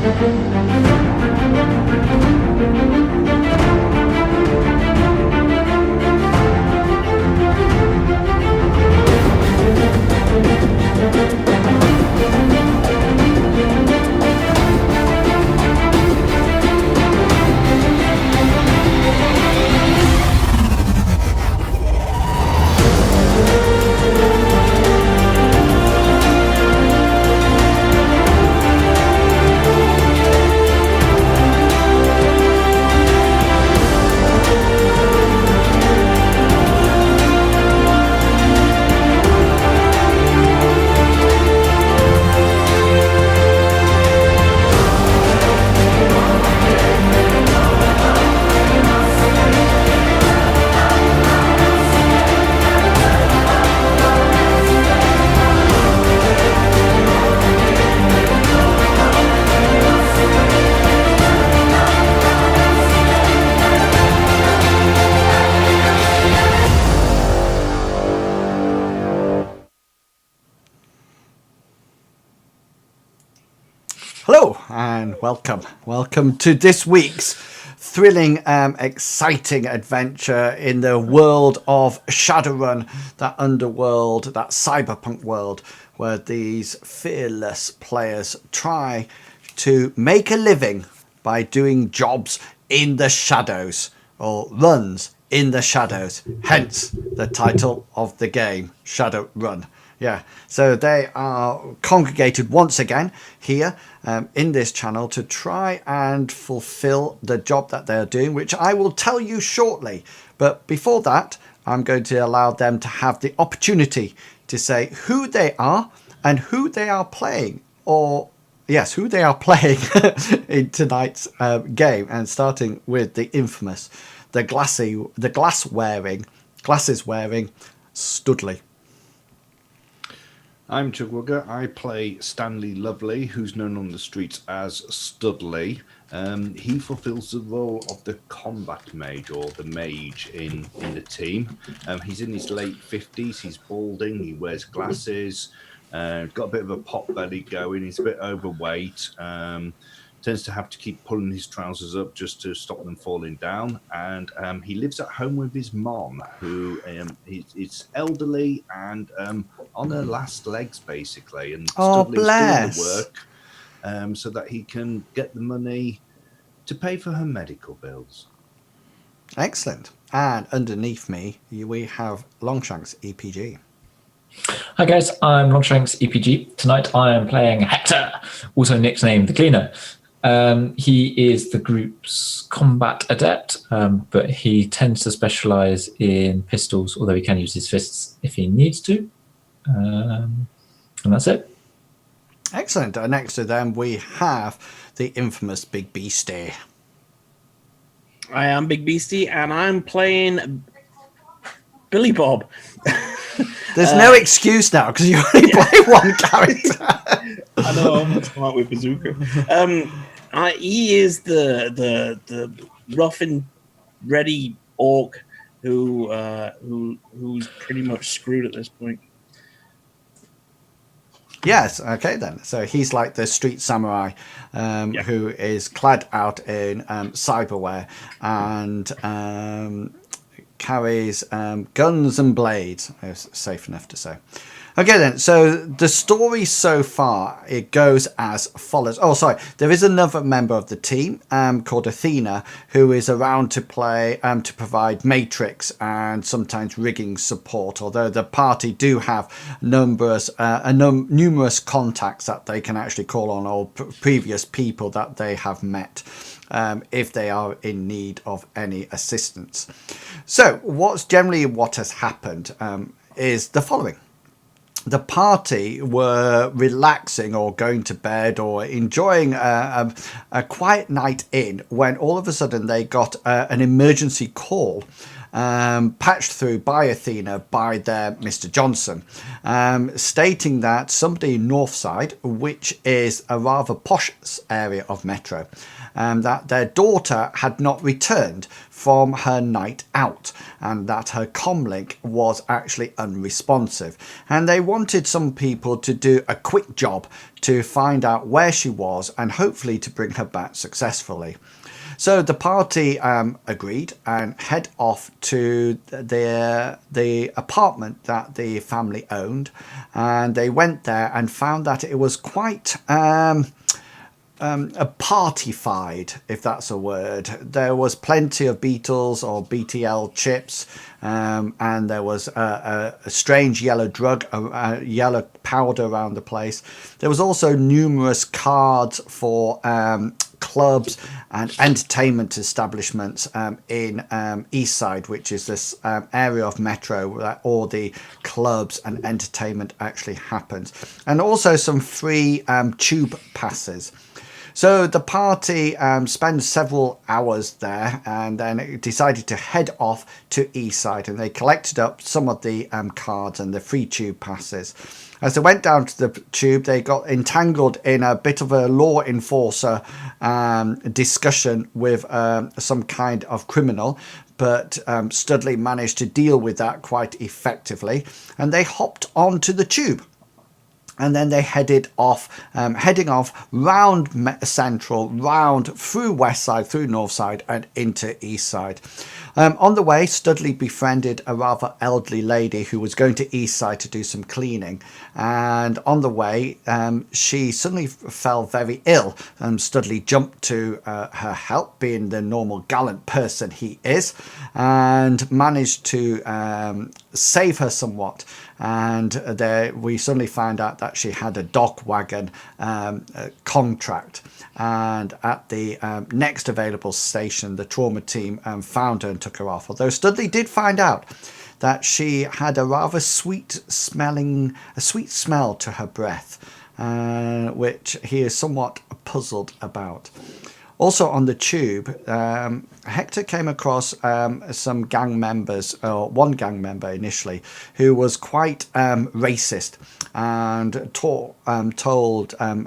Hello and welcome to this week's thrilling, exciting adventure in the world of Shadowrun, that underworld, that cyberpunk world where these fearless players try to make a living by doing jobs in the shadows, or runs in the shadows, hence the title of the game, Shadowrun. Yeah, so they are congregated once again here in this channel to try and fulfill the job that they're doing, which I will tell you shortly. But before that, I'm going to allow them to have the opportunity to say who they are and who they are playing, or yes, who they are playing in tonight's game. And starting with the infamous, the glasses wearing Studley. I'm Chugwugger. I play Stanley Lovely, who's known on the streets as Studley. He fulfills the role of the combat mage, or the mage in the team. He's in his late 50s, he's balding, he wears glasses, got a bit of a pot belly going, he's a bit overweight, tends to have to keep pulling his trousers up just to stop them falling down. And he lives at home with his mom, who is elderly and on her last legs, basically. And Studley's doing the work so that he can get the money to pay for her medical bills. Excellent. And underneath me, we have Longshanks EPG. Hi guys, I'm Longshanks EPG. Tonight I am playing Hector, also nicknamed the Cleaner. He is the group's combat adept, but he tends to specialise in pistols, although he can use his fists if he needs to. And that's it. Excellent. Next to them, we have the infamous Big Beastie. I am Big Beastie, and I'm playing Billy Bob. There's no excuse now, because you only play one character. I know, I'm going to come out with Bazooka. He is the rough and ready orc who's pretty much screwed at this point. Yes, okay then. So he's like the street samurai who is clad out in cyberwear and carries guns and blades. It's safe enough to say. Okay then, so the story so far, it goes as follows. Oh, sorry, there is another member of the team called Athena, who is around to play, to provide matrix and sometimes rigging support, although the party do have numerous contacts that they can actually call on, or previous people that they have met, if they are in need of any assistance. So what has happened is the following. The party were relaxing or going to bed or enjoying a quiet night in when all of a sudden they got an emergency call patched through by Athena by their Mr. Johnson, stating that somebody in Northside, which is a rather posh area of Metro, that their daughter had not returned from her night out and that her comlink was actually unresponsive, and they wanted some people to do a quick job to find out where she was and hopefully to bring her back successfully. So the party agreed and head off to the apartment that the family owned, and they went there and found that it was quite a party-fied, if that's a word. There was plenty of Beatles or BTL chips, and there was a strange yellow drug, a yellow powder around the place. There was also numerous cards for clubs and entertainment establishments in Eastside, which is this area of Metro where all the clubs and entertainment actually happens, and also some free tube passes. So the party spent several hours there and then decided to head off to Eastside, and they collected up some of the cards and the free tube passes. As they went down to the tube, they got entangled in a bit of a law enforcer discussion with some kind of criminal, but Studley managed to deal with that quite effectively, and they hopped onto the tube. And then they headed off, heading off round Central, round through West Side, through North Side, and into East Side. On the way, Studley befriended a rather elderly lady who was going to East Side to do some cleaning. And on the way, she suddenly fell very ill. Studley jumped to her help, being the normal gallant person he is, and managed to save her somewhat. And there we suddenly found out that she had a dog wagon contract, and at the next available station the trauma team found her and took her off, although Studley did find out that she had a rather sweet smell to her breath, which he is somewhat puzzled about. Also on the tube, Hector came across some gang members, or one gang member initially, who was quite racist and told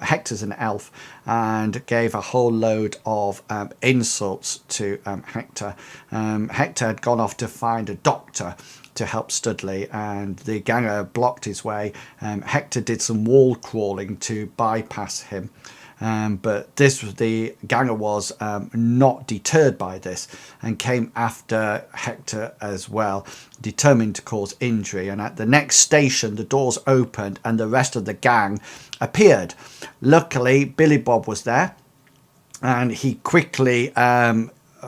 Hector's an elf and gave a whole load of insults to Hector. Hector had gone off to find a doctor to help Studley, and the ganger blocked his way. Hector did some wall crawling to bypass him. But the ganger was not deterred by this and came after Hector as well, determined to cause injury. And at the next station, the doors opened and the rest of the gang appeared. Luckily, Billy Bob was there, and he quickly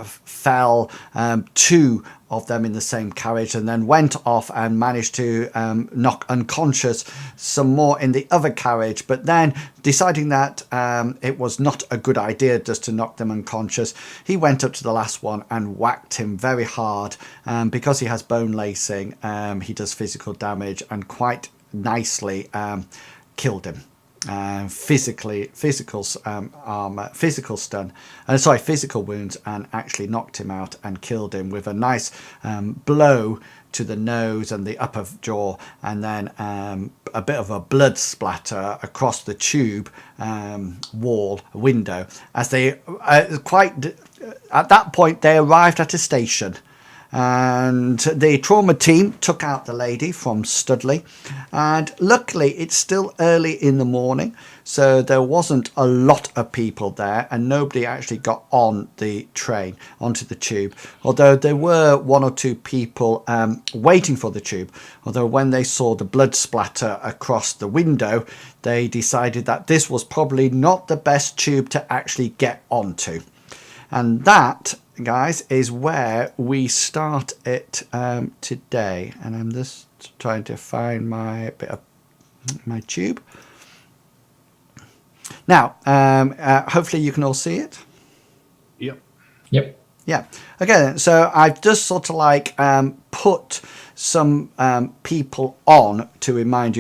fell two of them in the same carriage, and then went off and managed to knock unconscious some more in the other carriage. But then, deciding that it was not a good idea just to knock them unconscious, he went up to the last one and whacked him very hard. Because he has bone lacing, he does physical damage and quite nicely killed him. Physical wounds, and actually knocked him out and killed him with a nice blow to the nose and the upper jaw, and then a bit of a blood splatter across the tube wall window. As they at that point they arrived at a station. And the trauma team took out the lady from Studley, and luckily it's still early in the morning, so there wasn't a lot of people there, and nobody actually got on the train, onto the tube, although there were one or two people waiting for the tube. Although when they saw the blood splatter across the window, they decided that this was probably not the best tube to actually get onto. And that, guys, is where we start it today. And I'm just trying to find my bit of my tube. Now, hopefully you can all see it. Yep. Yeah. Okay, so I've just sort of like put some people on to remind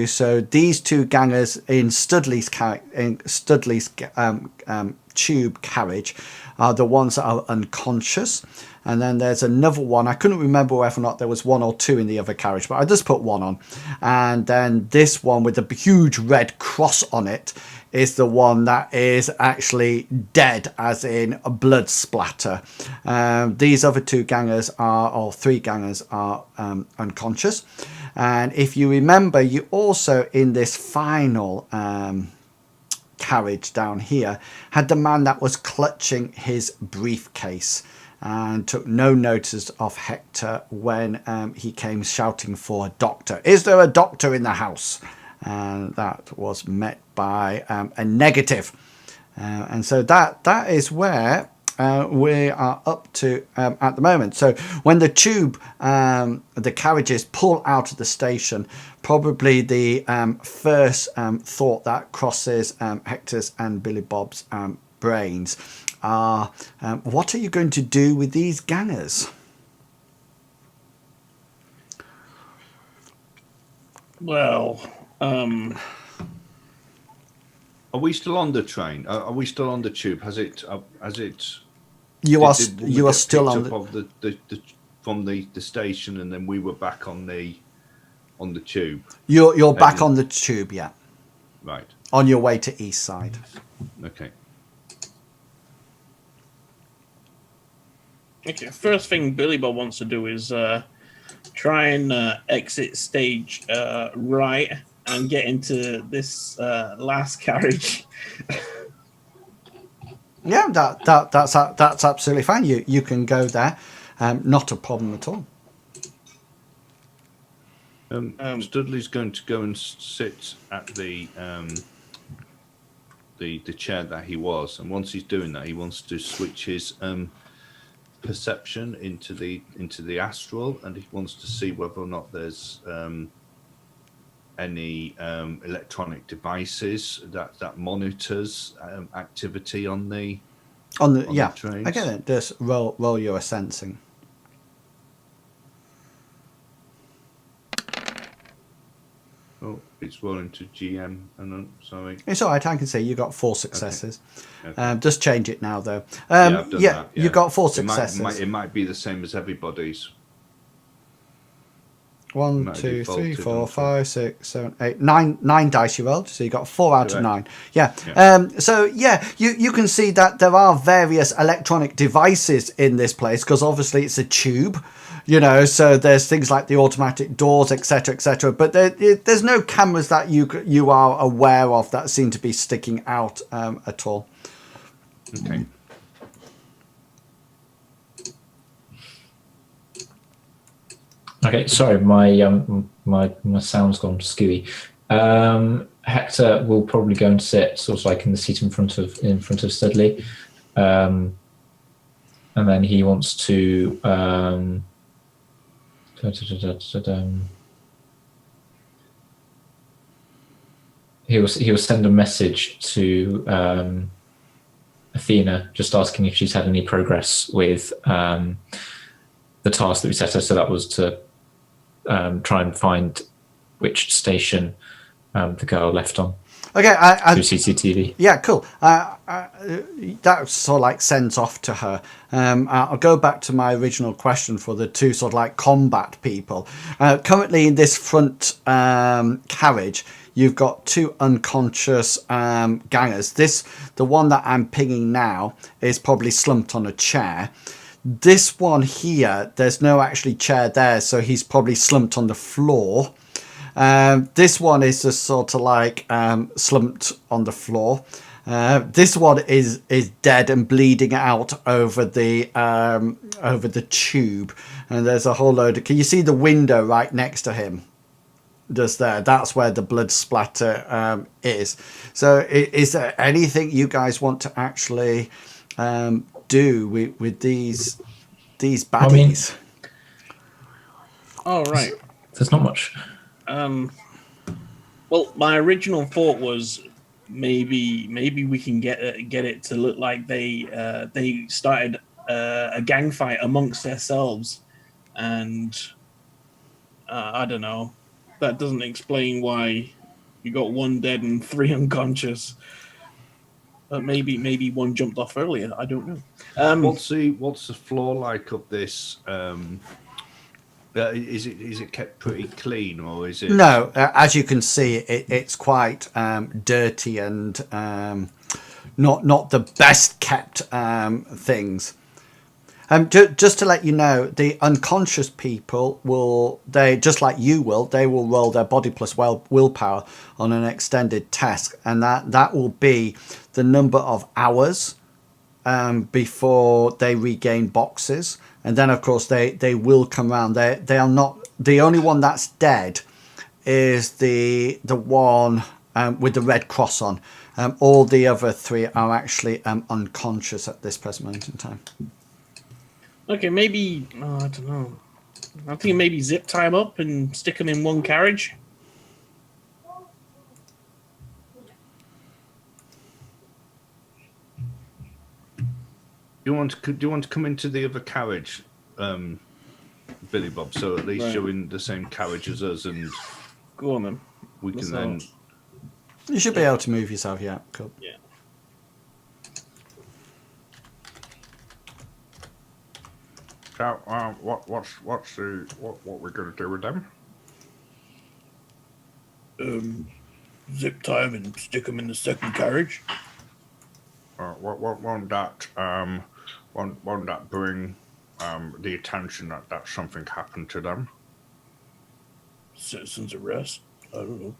tube carriage are the ones that are unconscious. And then there's another one. I couldn't remember whether or not there was one or two in the other carriage, but I just put one on. And then this one with the huge red cross on it is the one that is actually dead, as in a blood splatter. These other two gangers are, or three gangers are unconscious. And if you remember, you also in this final carriage down here had the man that was clutching his briefcase and took no notice of Hector when he came shouting for a doctor. Is there a doctor in the house? And that was met by a negative. And so that is where we are up to at the moment. So when the tube, the carriages pull out of the station, probably the first thought that crosses Hector's and Billy Bob's brains are, what are you going to do with these gangers? Well, Are we still on the train? Are we still on the tube? Has it? You are get still picked on up of from the station, and then we were back on the tube. You're back on the tube, yeah. Right. On your way to Eastside. Okay. okay. First thing Billy Bob wants to do is try and exit stage right and get into this last carriage. Yeah, that's absolutely fine. You can go there, not a problem at all. Studley's going to go and sit at the chair that he was, and once he's doing that, he wants to switch his perception into the astral, and he wants to see whether or not there's any electronic devices that monitors activity on the yeah. trains. I get it. Just roll your sensing. Oh, it's rolling to GM, and sorry. It's all right. I can see you got 4 successes. Okay. Just change it now, though. I've done that. You got 4 It might- successes. It might be the same as everybody's. 1, might 2, 3, defaulted 4, onto- 5, 6, 7, 8, 9 dice you rolled. So you got 4 out of Correct. 9. Yeah. Yeah. So yeah, you can see that there are various electronic devices in this place because obviously it's a tube, So there's things like the automatic doors, etc., etc. But there's no cameras that you are aware of that seem to be sticking out at all. Okay. Okay, sorry, my sound's gone skewy. Hector will probably go and sit sort of like in the seat in front of Studley, and then he wants to he'll send a message to Athena, just asking if she's had any progress with the task that we set her. So that was to try and find which station the girl left on Okay, through CCTV. Yeah, cool. That sort of like sends off to her. I'll go back to my original question for the two sort of like combat people. Currently in this front carriage, you've got 2 unconscious gangers. The one that I'm pinging now is probably slumped on a chair. This one here, there's no actually chair there, so he's probably slumped on the floor. This one is just sort of like slumped on the floor. This one is dead and bleeding out over the tube, and there's a whole load of. Can you see the window right next to him? Just there. That's where the blood splatter is. So, is there anything you guys want to actually do with these baddies? All right. There's not much. Well, my original thought was maybe we can get it to look like they started a gang fight amongst themselves, and I don't know. That doesn't explain why you got 1 dead and 3 unconscious. Maybe one jumped off earlier. I don't know. What's the floor like of this? Is it kept pretty clean, or is it? No, as you can see, it's quite dirty and not the best kept things. Just to let you know, the unconscious people they just like you they will roll their body plus willpower on an extended test, and that will be the number of hours before they regain boxes, and then of course they will come around. They are not the only one that's dead. Is the one with the red cross on. All the other 3 are actually unconscious at this present moment in time. Okay, maybe I don't know. I think maybe zip tie them up and stick them in one carriage. Do you want to come into the other carriage, Billy Bob? So at least you're in the same carriage as us, and Go on then. we can then. You should be able to move yourself. Yeah, cool. Yeah. So, what we're going to do with them? Zip tie them and stick them in the second carriage. Won't that bring the attention that something happened to them? Citizens arrest. I don't know.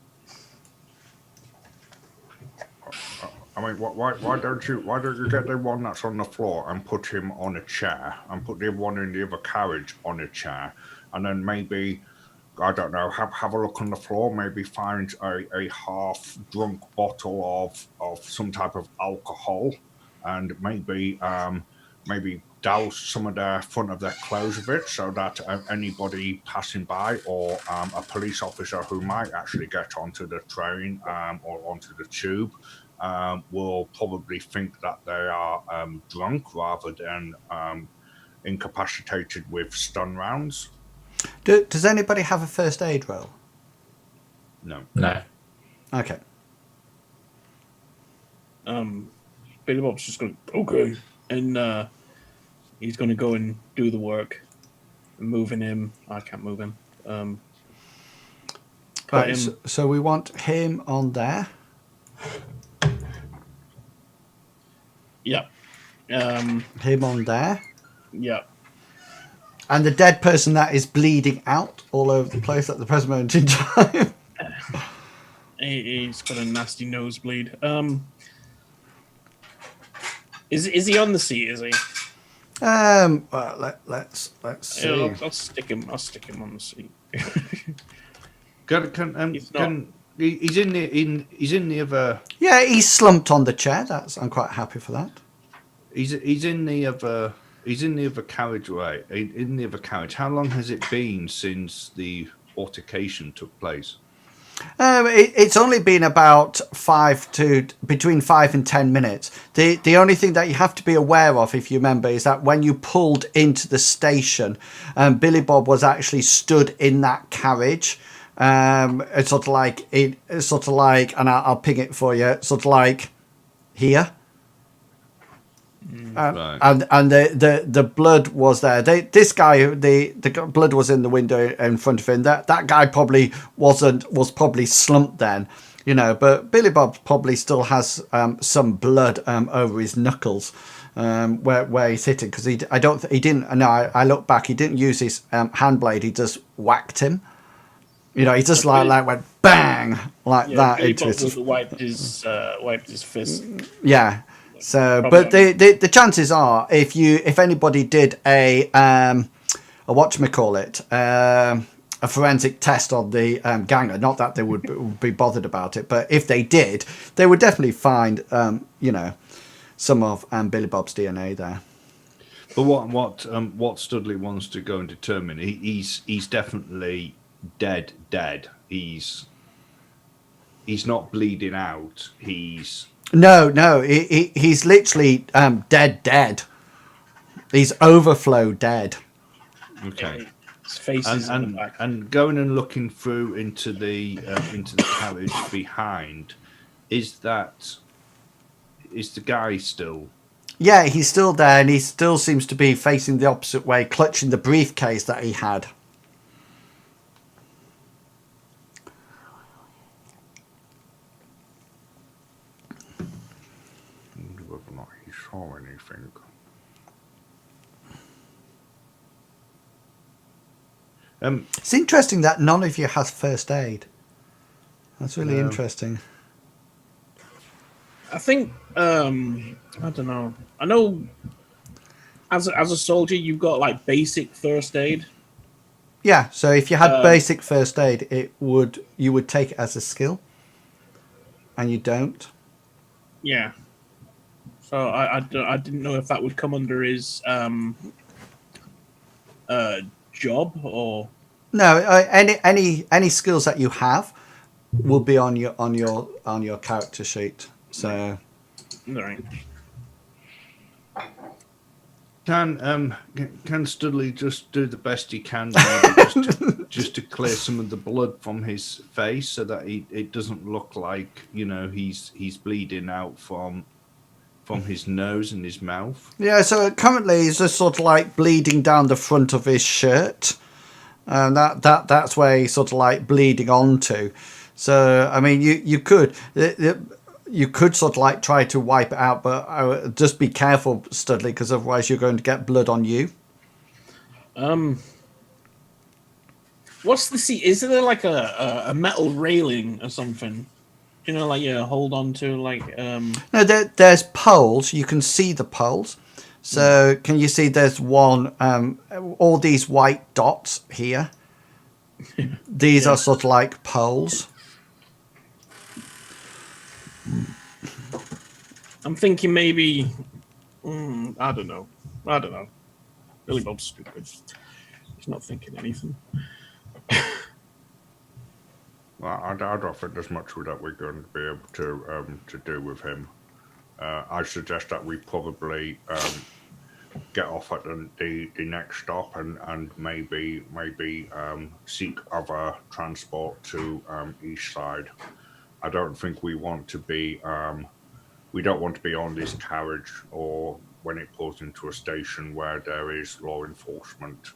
I mean, why don't you get the one that's on the floor and put him on a chair, and put the one in the other carriage on a chair, and then maybe, I don't know, have a look on the floor, maybe find a half drunk bottle of some type of alcohol, and maybe douse some of the front of their clothes with it, so that anybody passing by, or a police officer who might actually get onto the train or onto the tube, will probably think that they are drunk rather than incapacitated with stun rounds. Does anybody have a first aid roll? No. Okay. Billy Bob's just going, okay. And he's going to go and do the work. Moving him. I can't move him. Right, so we want him on there. Yeah. Him on there. Yeah. And the dead person that is bleeding out all over the place at the present moment in time. He's got a nasty nosebleed. Is he on the seat? Is he? Well, let's see. Yeah, I'll stick him. I'll stick him on the seat. He's in the other. Yeah, he's slumped on the chair. I'm quite happy for that. He's in the other. He's in the other carriageway. In the other carriage. How long has it been since the altercation took place? It's only been about between 5 and 10 minutes. The only thing that you have to be aware of, if you remember, is that when you pulled into the station, Billy Bob was actually stood in that carriage. It's sort of like, and I'll ping it for you. Sort of like here. Right. And the blood was there. This guy, the blood was in the window in front of him. That guy probably was probably slumped then, But Billy Bob probably still has some blood over his knuckles, where he's hitting, because he didn't. No, I look back. He didn't use his hand blade. He just whacked him. He just like went bang like that Billy into Bob his. wiped his fist. Yeah. So, Probably. but the chances are, if anybody did a whatchamacallit, a forensic test on the ganger, not that they would be bothered about it, but if they did, they would definitely find some of Billy Bob's DNA there. But what Studley wants to go and determine, he's definitely dead. He's not bleeding out. No, he's literally dead. He's overflow dead. Okay. His face is in the back. And going and looking through into the carriage behind, is is the guy still? Yeah, he's still there, and he still seems to be facing the opposite way, clutching the briefcase that he had. Whether or not he saw anything. It's interesting that none of you has first aid. That's really interesting. I think I don't know. I know as a soldier, you've got like basic first aid. Yeah, so if you had basic first aid, you would take it as a skill, and you don't. Yeah. So I didn't know if that would come under his job or No, any skills that you have will be on your character sheet. So, right. Can Studley just do the best he can, maybe just to clear some of the blood from his face, so that it doesn't look like he's bleeding out from his nose and his mouth. yeah, so currently he's just sort of like bleeding down the front of his shirt, and that's where he's sort of like bleeding onto. So I mean, you could sort of like try to wipe it out, but just be careful, Studley, because otherwise you're going to get blood on you. What's the seat? Is there like a metal railing or something? Like hold on to like. No, there's poles. You can see the poles. So can you see? There's one. All these white dots here. These are sort of like poles. I'm thinking maybe. I don't know. Billy Bob's stupid. He's not thinking anything. Well, I don't think there's much that we're going to be able to do with him. I suggest that we probably get off at the next stop and maybe seek other transport to Eastside. I don't think we want to be. We don't want to be on this carriage or when it pulls into a station where there is law enforcement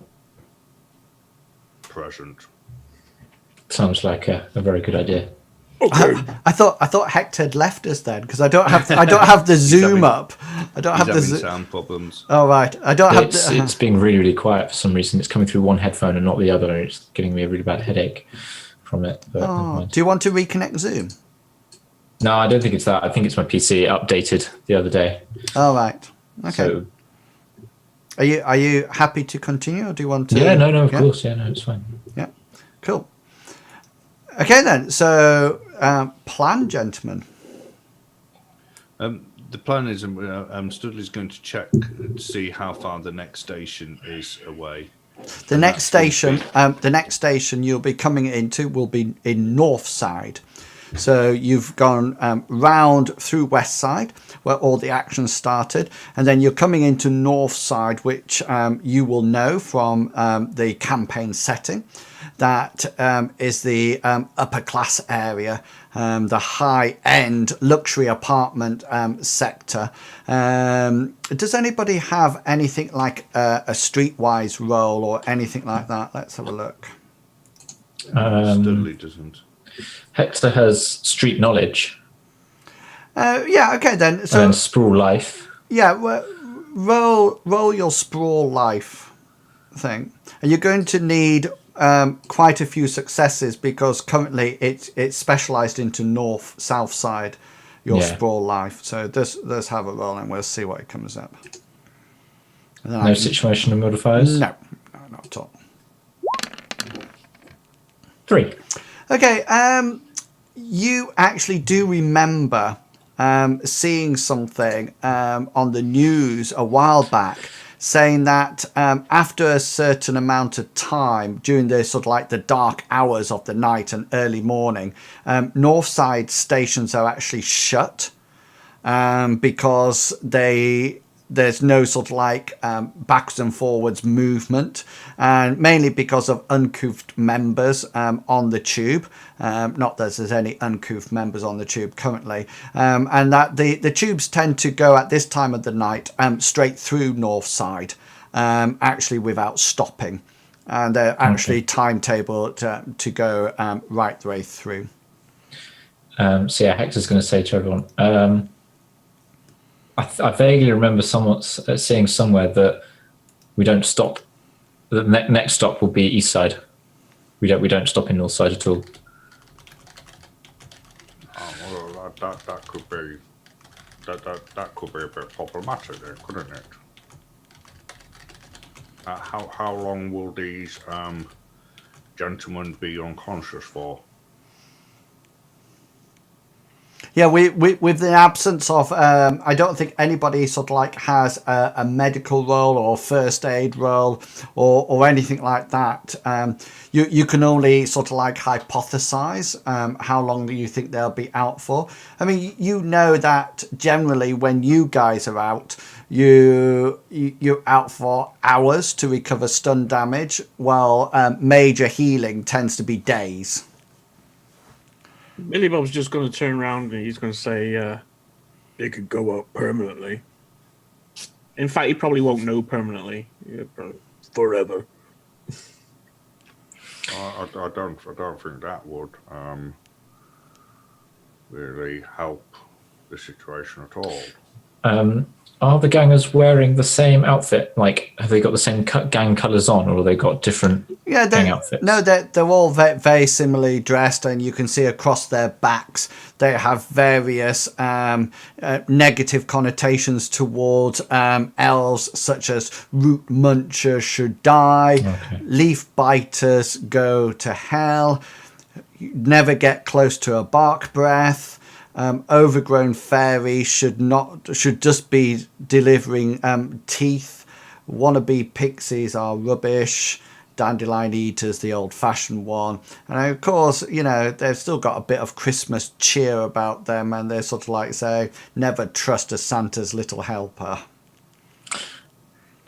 present. Sounds like a very good idea. Okay. I thought Hector had left us then, because I don't have the zoom up. I don't have the sound problems. Oh right, I don't have. It's being really, really quiet for some reason. It's coming through one headphone and not the other. And it's giving me a really bad headache from it. But never mind. Do you want to reconnect Zoom? No, I don't think it's that. I think it's my PC updated the other day. Oh right, okay. So, are you happy to continue, or do you want to? Yeah, no, of course. Yeah, no, it's fine. Yeah, cool. Okay then, so plan, gentlemen. The plan is Studley's going to check to see how far the next station is away. The next station you'll be coming into will be in Northside. So you've gone round through Westside, where all the action started, and then you're coming into Northside, which you will know from the campaign setting. That is the upper class area, the high-end luxury apartment sector. Does anybody have anything like a streetwise role or anything like that? Let's have a look. Studley doesn't. Hector has street knowledge. Yeah, okay then. So and sprawl life. Yeah, well, roll your sprawl life thing. And you're going to need quite a few successes, because currently it's specialised into south side, your sprawl life. So let's have a roll and we'll see what it comes up. No situational modifiers? No, not at all. 3. Okay, you actually do remember seeing something on the news a while back, saying that after a certain amount of time during the sort of like the dark hours of the night and early morning, Northside stations are actually shut because they there's no sort of like backwards and forwards movement, and mainly because of uncouth members on the tube. Not that there's any uncouth members on the tube currently, and that the tubes tend to go at this time of the night straight through Northside, actually without stopping, and they're actually timetabled to go right the way through. So yeah, Hector's going to say to everyone, I vaguely remember someone seeing somewhere that we don't stop. The next stop will be Eastside. We don't stop in Northside at all. Oh, well, that could be that could be a bit problematic, then, couldn't it? How long will these gentlemen be unconscious for? Yeah, with the absence of, I don't think anybody sort of like has a medical role or first aid role or anything like that. You can only sort of like hypothesize how long do you think they'll be out for. I mean, you know that generally when you guys are out, you're out for hours to recover stun damage, while major healing tends to be days. Billy Bob's just going to turn around and he's going to say, it could go up permanently. In fact, he probably won't know permanently. Yeah, probably forever. I don't think that would really help the situation at all. Are the gangers wearing the same outfit? Like, have they got the same gang colours on, or have they got different gang outfits? No, they're all very, very similarly dressed, and you can see across their backs they have various negative connotations towards elves, such as root munchers should die, leaf biters go to hell, never get close to a bark breath. Overgrown fairy should just be delivering teeth. Wannabe pixies are rubbish. Dandelion eaters, the old-fashioned one, and of course, you know, they've still got a bit of Christmas cheer about them, and they're sort of like say, never trust a Santa's little helper.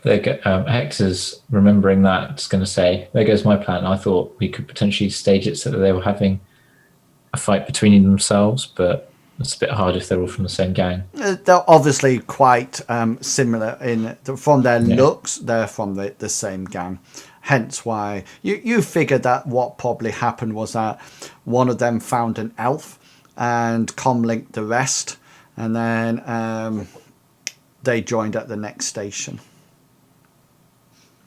Hector's remembering that. It's going to say, "There goes my plan. I thought we could potentially stage it so that they were having a fight between themselves, but it's a bit hard if they're all from the same gang." They're obviously quite similar from their looks. They're from the same gang, hence why you figured that what probably happened was that one of them found an elf and comlinked the rest, and then they joined at the next station.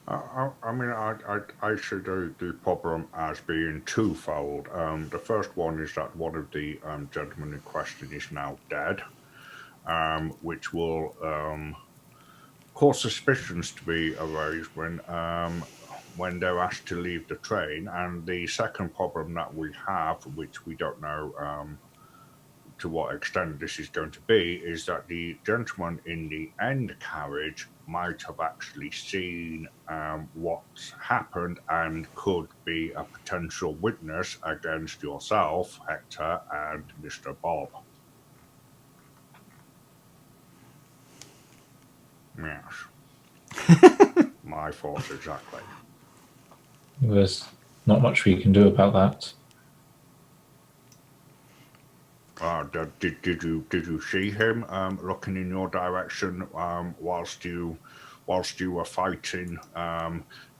I mean, I see the problem as being twofold. The first one is that one of the gentlemen in question is now dead, which will cause suspicions to be raised when they're asked to leave the train. And the second problem that we have, which we don't know to what extent this is going to be, is that the gentleman in the end carriage might have actually seen what's happened and could be a potential witness against yourself, Hector, and Mr. Bob. Yes. My thoughts exactly. There's not much we can do about that. Did you see him looking in your direction whilst you were fighting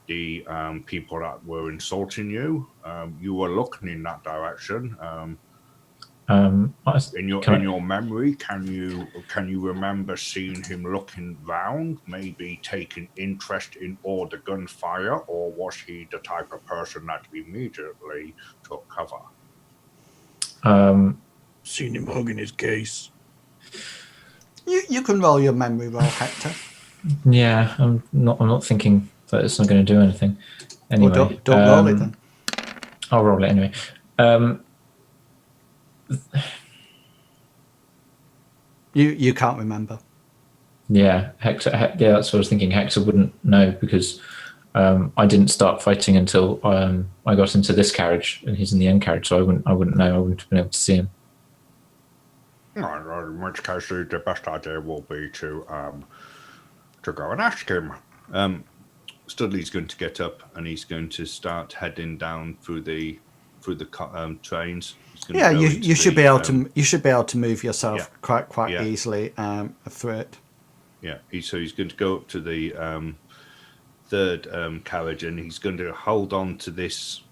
the people that were insulting you? You were looking in that direction. In your memory, can you remember seeing him looking round, maybe taking interest in all the gunfire, or was he the type of person that immediately took cover? Seen him hugging his case. You can roll your memory roll, Hector. Yeah, I'm not thinking that it's not going to do anything. Anyway, well, don't roll it then. I'll roll it anyway. You can't remember. Yeah, Hector. Yeah, that's what I was thinking. Hector wouldn't know because I didn't start fighting until I got into this carriage, and he's in the end carriage, so I wouldn't know. I wouldn't have been able to see him. In which case, the best idea will be to to go and ask him. Studley's going to get up and he's going to start heading down through the trains. Yeah, you should be able to move yourself quite Yeah. easily through it. Yeah, so he's going to go up to the third carriage and he's going to hold on to this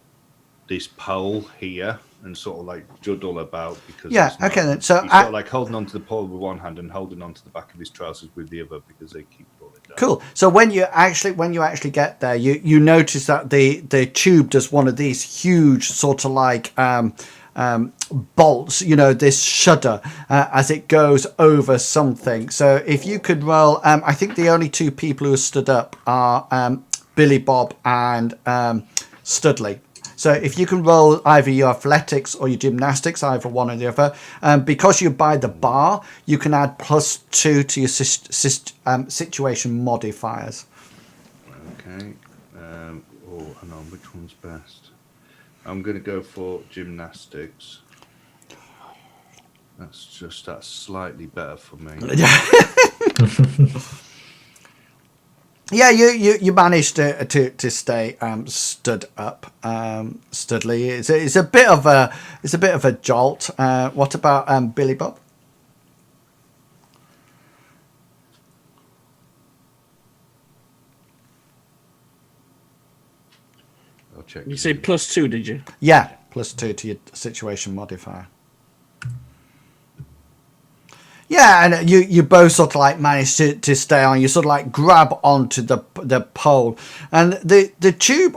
pole here and sort of like juggle about because Okay then. So he's sort of like holding on to the pole with one hand and holding on to the back of his trousers with the other because they keep falling down. Cool. So when you actually get there, you notice that the tube does one of these huge sort of like bolts, this shudder as it goes over something. So if you could roll, I think the only two people who stood up are Billy Bob and Studley. So if you can roll either your athletics or your gymnastics, either one or the other, because you're by the bar, you can add +2 to your situation modifiers. Okay. Hang on, which one's best? I'm going to go for gymnastics. That's slightly better for me. Yeah, you managed to stay stood up, Studley. It's a bit of a jolt. What about Billy Bob? I'll check. You say +2, did you? Yeah, +2 to your situation modifier. Yeah, and you both sort of like manage to stay on. You sort of like grab onto the pole, and the tube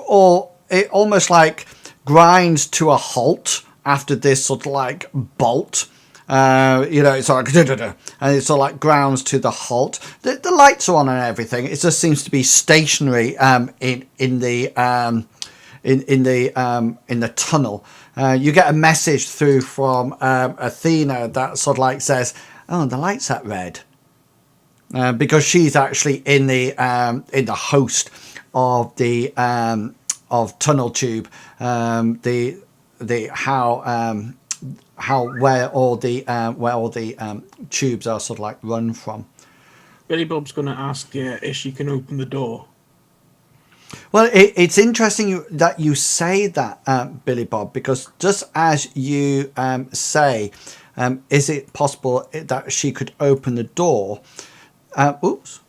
it almost like grinds to a halt after this sort of like bolt. It's sort of like and it sort of like grounds to the halt. The lights are on and everything. It just seems to be stationary in the tunnel. You get a message through from Athena that sort of like says, "Oh, the light's at red," because she's actually in the host of the of tunnel tube. Where all the tubes are sort of like run from. Billy Bob's going to ask if she can open the door. Well, it's interesting that you say that, Billy Bob, because just as you say, is it possible that she could open the door? Oops.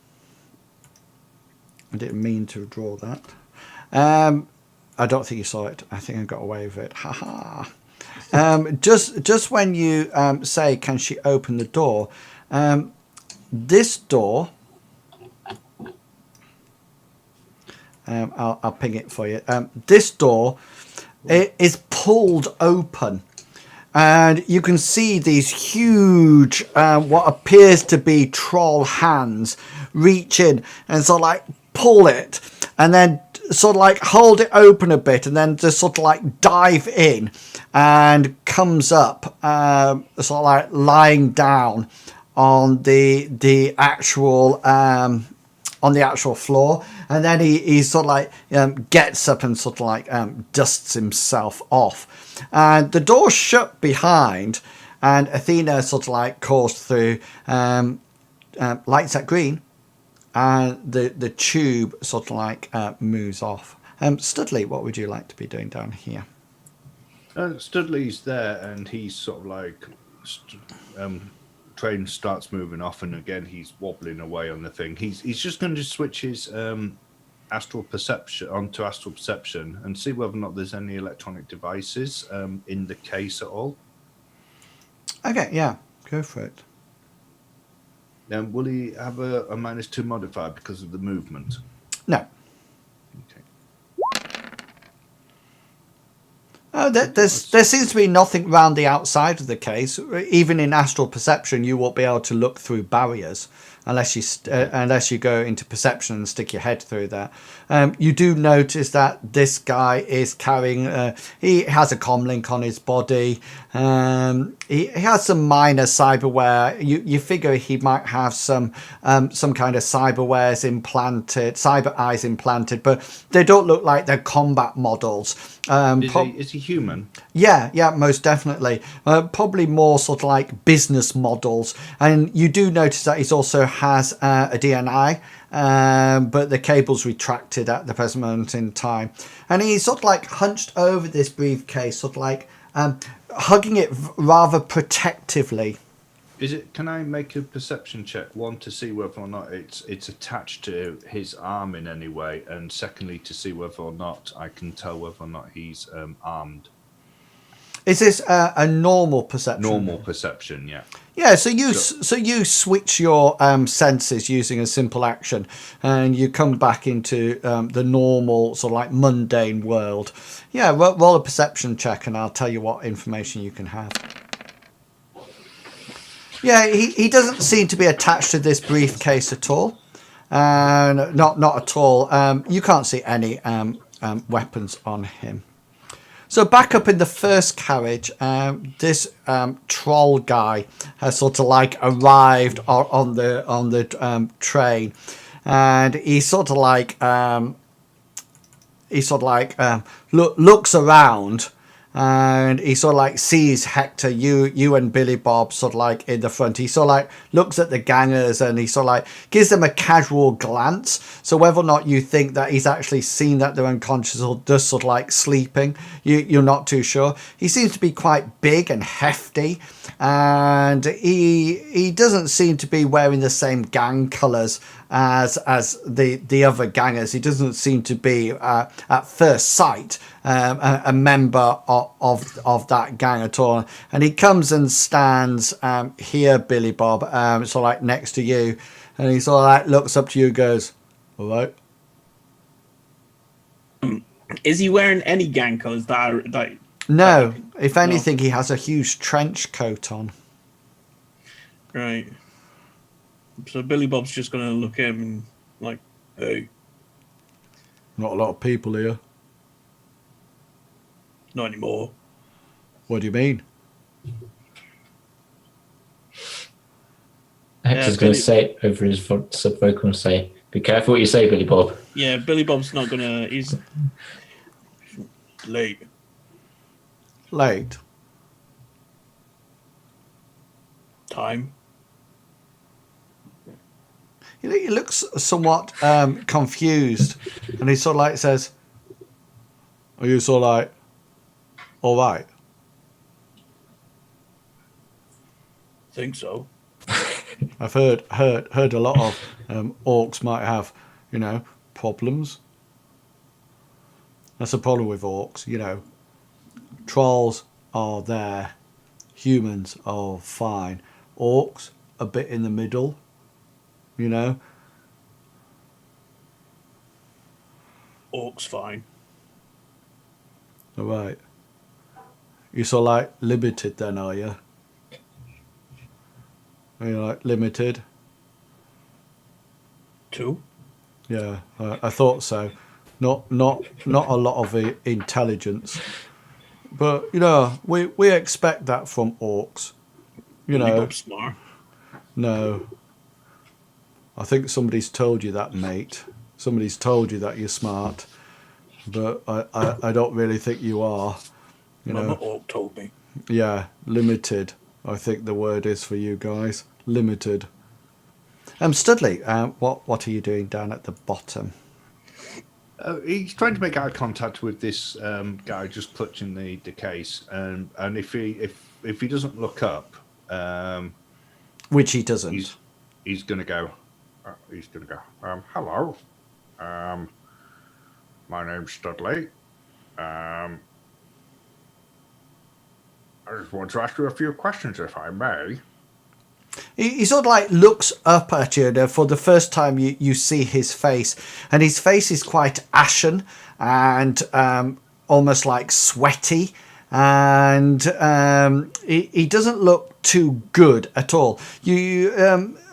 I didn't mean to draw that. I don't think you saw it. I think I got away with it. Ha ha. Just when you say, can she open the door? This door... I'll ping it for you. This door is pulled open, and you can see these huge, what appears to be troll hands reach in and sort of like pull it, and then sort of like hold it open a bit, and then just sort of like dive in, and comes up, sort of like lying down on the actual. On the actual floor, and then he sort of like gets up and sort of like dusts himself off, and the door's shut behind, and Athena sort of like calls through, lights at green, and the tube sort of like moves off. Studley, what would you like to be doing down here? Studley's there, and he's sort of like train starts moving off, and again he's wobbling away on the thing. He's just going to switch his astral perception onto astral perception and see whether or not there's any electronic devices in the case at all. Okay, yeah, go for it. Will he have a -2 modifier because of the movement? No. Okay. Oh, there seems to be nothing round the outside of the case. Even in astral perception, you won't be able to look through barriers unless you go into perception and stick your head through there. You do notice that this guy is carrying. He has a comlink on his body. He has some minor cyberware. You figure he might have some kind of cyberwares implanted, cyber eyes implanted, but they don't look like they're combat models. Is he human? Yeah, most definitely. Probably more sort of like business models. And you do notice that he also has a DNI, but the cable's retracted at the present moment in time. And he's sort of like hunched over this briefcase, sort of like hugging it rather protectively. Is it? Can I make a perception check? One, to see whether or not it's attached to his arm in any way, and secondly, to see whether or not I can tell whether or not he's armed. Is this a normal perception? Normal perception, yeah. Yeah, so you switch your senses using a simple action, and you come back into the normal sort of like mundane world. Yeah, roll a perception check, and I'll tell you what information you can have. Yeah, he doesn't seem to be attached to this briefcase at all. Not at all. You can't see any weapons on him. So back up in the first carriage, this troll guy has sort of like arrived on the train, and he sort of like looks around. And he sort of like sees Hector, you and Billy Bob sort of like in the front. He sort of like looks at the gangers and he sort of like gives them a casual glance. So whether or not you think that he's actually seen that they're unconscious or just sort of like sleeping, you're not too sure. He seems to be quite big and hefty, and he doesn't seem to be wearing the same gang colours as the other gangers. He doesn't seem to be at first sight a member of that gang at all. And he comes and stands here, Billy Bob, sort of like next to you, and he sort of like looks up to you and goes, "All right." Is he wearing any gang colours that are like? No, if anything, he has a huge trench coat on. Right. So Billy Bob's just gonna look at him and like, "Hey, Not a lot of people here. not anymore." What do you mean? Hector's Yeah, going Billy- to say over his sub vocal and say, "Be careful what you say, Billy Bob." Yeah, Billy Bob's not gonna. He's late. Late. Time. He looks somewhat confused, and he sort of like says, "Are you sort of like all right?" Think so. I've heard a lot of orcs might have, problems. That's the problem with orcs, Trolls are there, humans are fine. Orcs a bit in the middle, Orc's fine. All right. You're sort of like limited then, are you? Are you like limited? Two. Yeah, I thought so. Not a lot of intelligence, but we expect that from orcs. Billy Bob's smart. No. I think somebody's told you that, mate. Somebody's told you that you're smart, but I don't really think you are. Mama Orc told me. Yeah, limited. I think the word is for you guys. Limited. Studley, what are you doing down at the bottom? He's trying to make eye contact with this guy just clutching the case, and if he doesn't look up, Which he doesn't. he's gonna go. Hello. My name's Studley. I just want to ask you a few questions, if I may. He sort of like looks up at you, and for the first time you see his face, and his face is quite ashen and almost like sweaty, and he doesn't look too good at all. You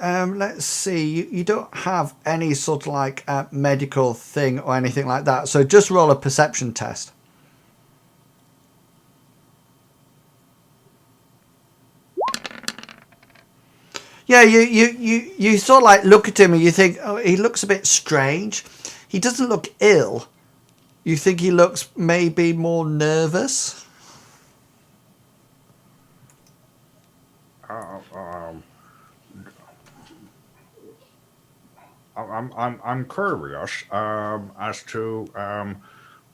let's see, you don't have any sort of like medical thing or anything like that, so just roll a perception test. Yeah, you sort of like look at him and you think, oh, he looks a bit strange. He doesn't look ill. You think he looks maybe more nervous? I'm curious as to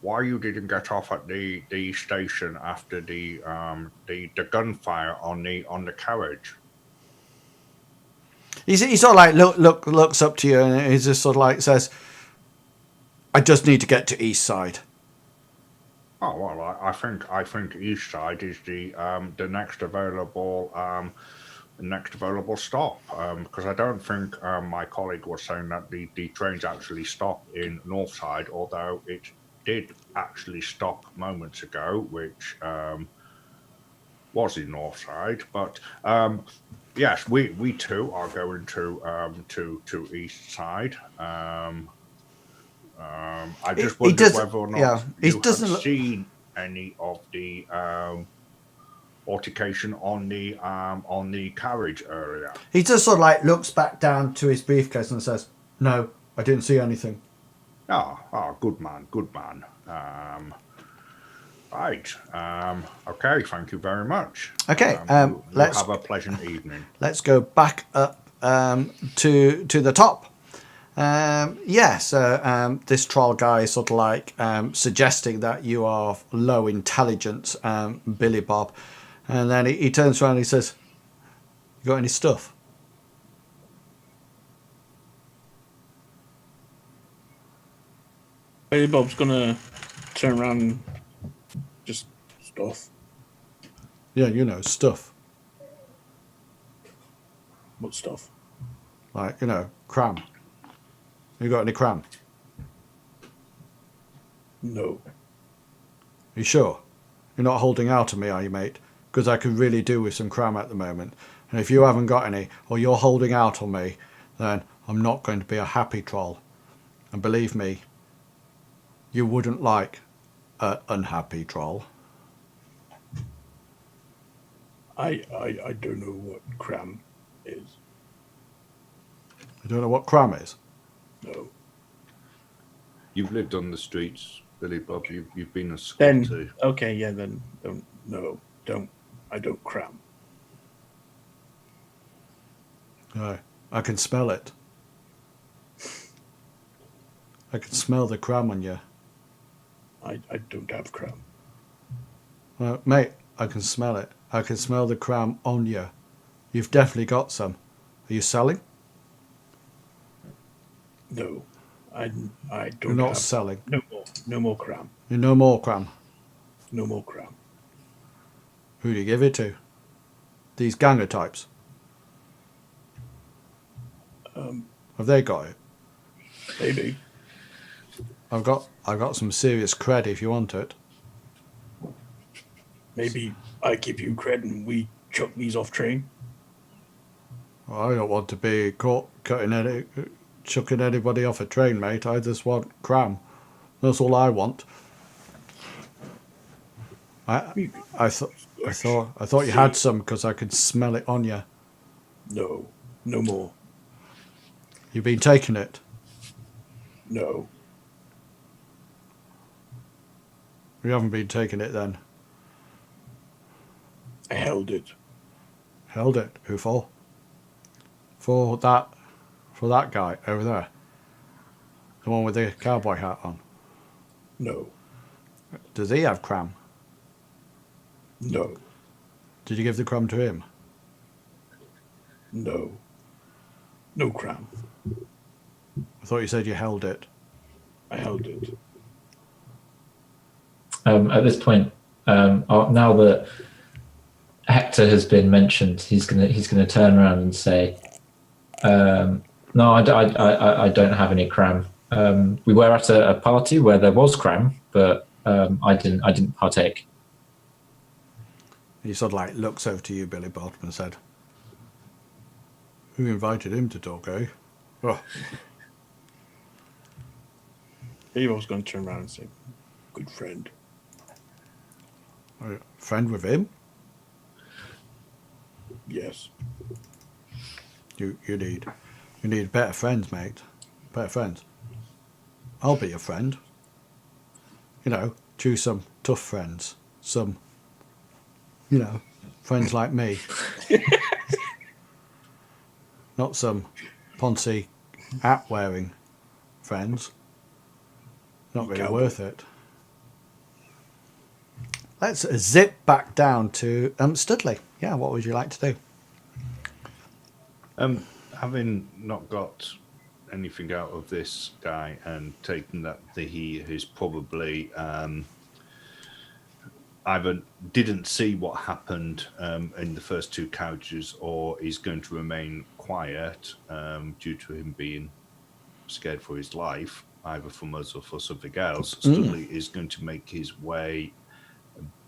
why you didn't get off at the station after the gunfire on the carriage. He sort of like looks up to you, and he just sort of like says, "I just need to get to Eastside." Oh well, I think Eastside is the next available stop, because I don't think my colleague was saying that the trains actually stop in Northside, although it did actually stop moments ago, which was in Northside. But yes, we too are going to Eastside. I just He wondered does, whether or not yeah. He you had doesn't look. seen any of the altercation on the carriage earlier. He just sort of like looks back down to his briefcase and says, "No, I didn't see anything." Good man, good man. Right. Okay. Thank you very much. Okay, You let's have a pleasant evening. let's go back up to the top. This troll guy is sort of like suggesting that you are low intelligence, Billy Bob, and then he turns around and he says, "You got any stuff?" Billy Bob's gonna turn around and just stuff. Yeah, you know, stuff What stuff? like cram. You got any cram? No. You sure? You're not holding out on me, are you, mate? Because I could really do with some cram at the moment. And if you haven't got any, or you're holding out on me, then I'm not going to be a happy troll. And believe me, you wouldn't like an unhappy troll. I don't know what cram is. You don't know what cram is? No. You've lived on the streets, Billy Bob. You've been a Then squatter. okay, yeah. Then don't. I don't cram. No, I can smell it. I can smell the cram on you. I don't have cram. Mate, I can smell it. I can smell the cram on you. You've definitely got some. Are you selling? No. I don't. You're not have, selling. No more cram. You're no more cram. No more cram. Who do you give it to? These ganger types. Have they got it? Maybe. I've got some serious cred if you want it. Maybe I give you cred and we chuck these off train. Well, I don't want to be caught chucking anybody off a train, mate. I just want cram. That's all I want. I thought you had some because I could smell it on you. No. No more. You've been taking it. No. You haven't been taking it then. I held it. Held it. Who for? For that guy over there. The one with the cowboy hat on. No. Does he have cram? No. Did you give the cram to him? No. No cram. I thought you said you held it. I held it. At this point, now that Hector has been mentioned, he's gonna turn around and say, "No, I don't have any cram. We were at a party where there was cram, but I didn't partake." He sort of like looks over to you, Billy Bob, and said, "Who invited him to talk, eh?" Oh, He was going to turn around and say, "Good friend." are you a friend with him? Yes. You need better friends, mate. Better friends. I'll be your friend. Choose some tough friends. Some, friends like me. not some Ponzi hat wearing friends. Not really Cowboy. worth it. Let's zip back down to Studley. Yeah, what would you like to do? Having not got anything out of this guy and taken that he is probably either didn't see what happened in the first two couches, or is going to remain quiet due to him being scared for his life, either from us or for something else. Studley is going to make his way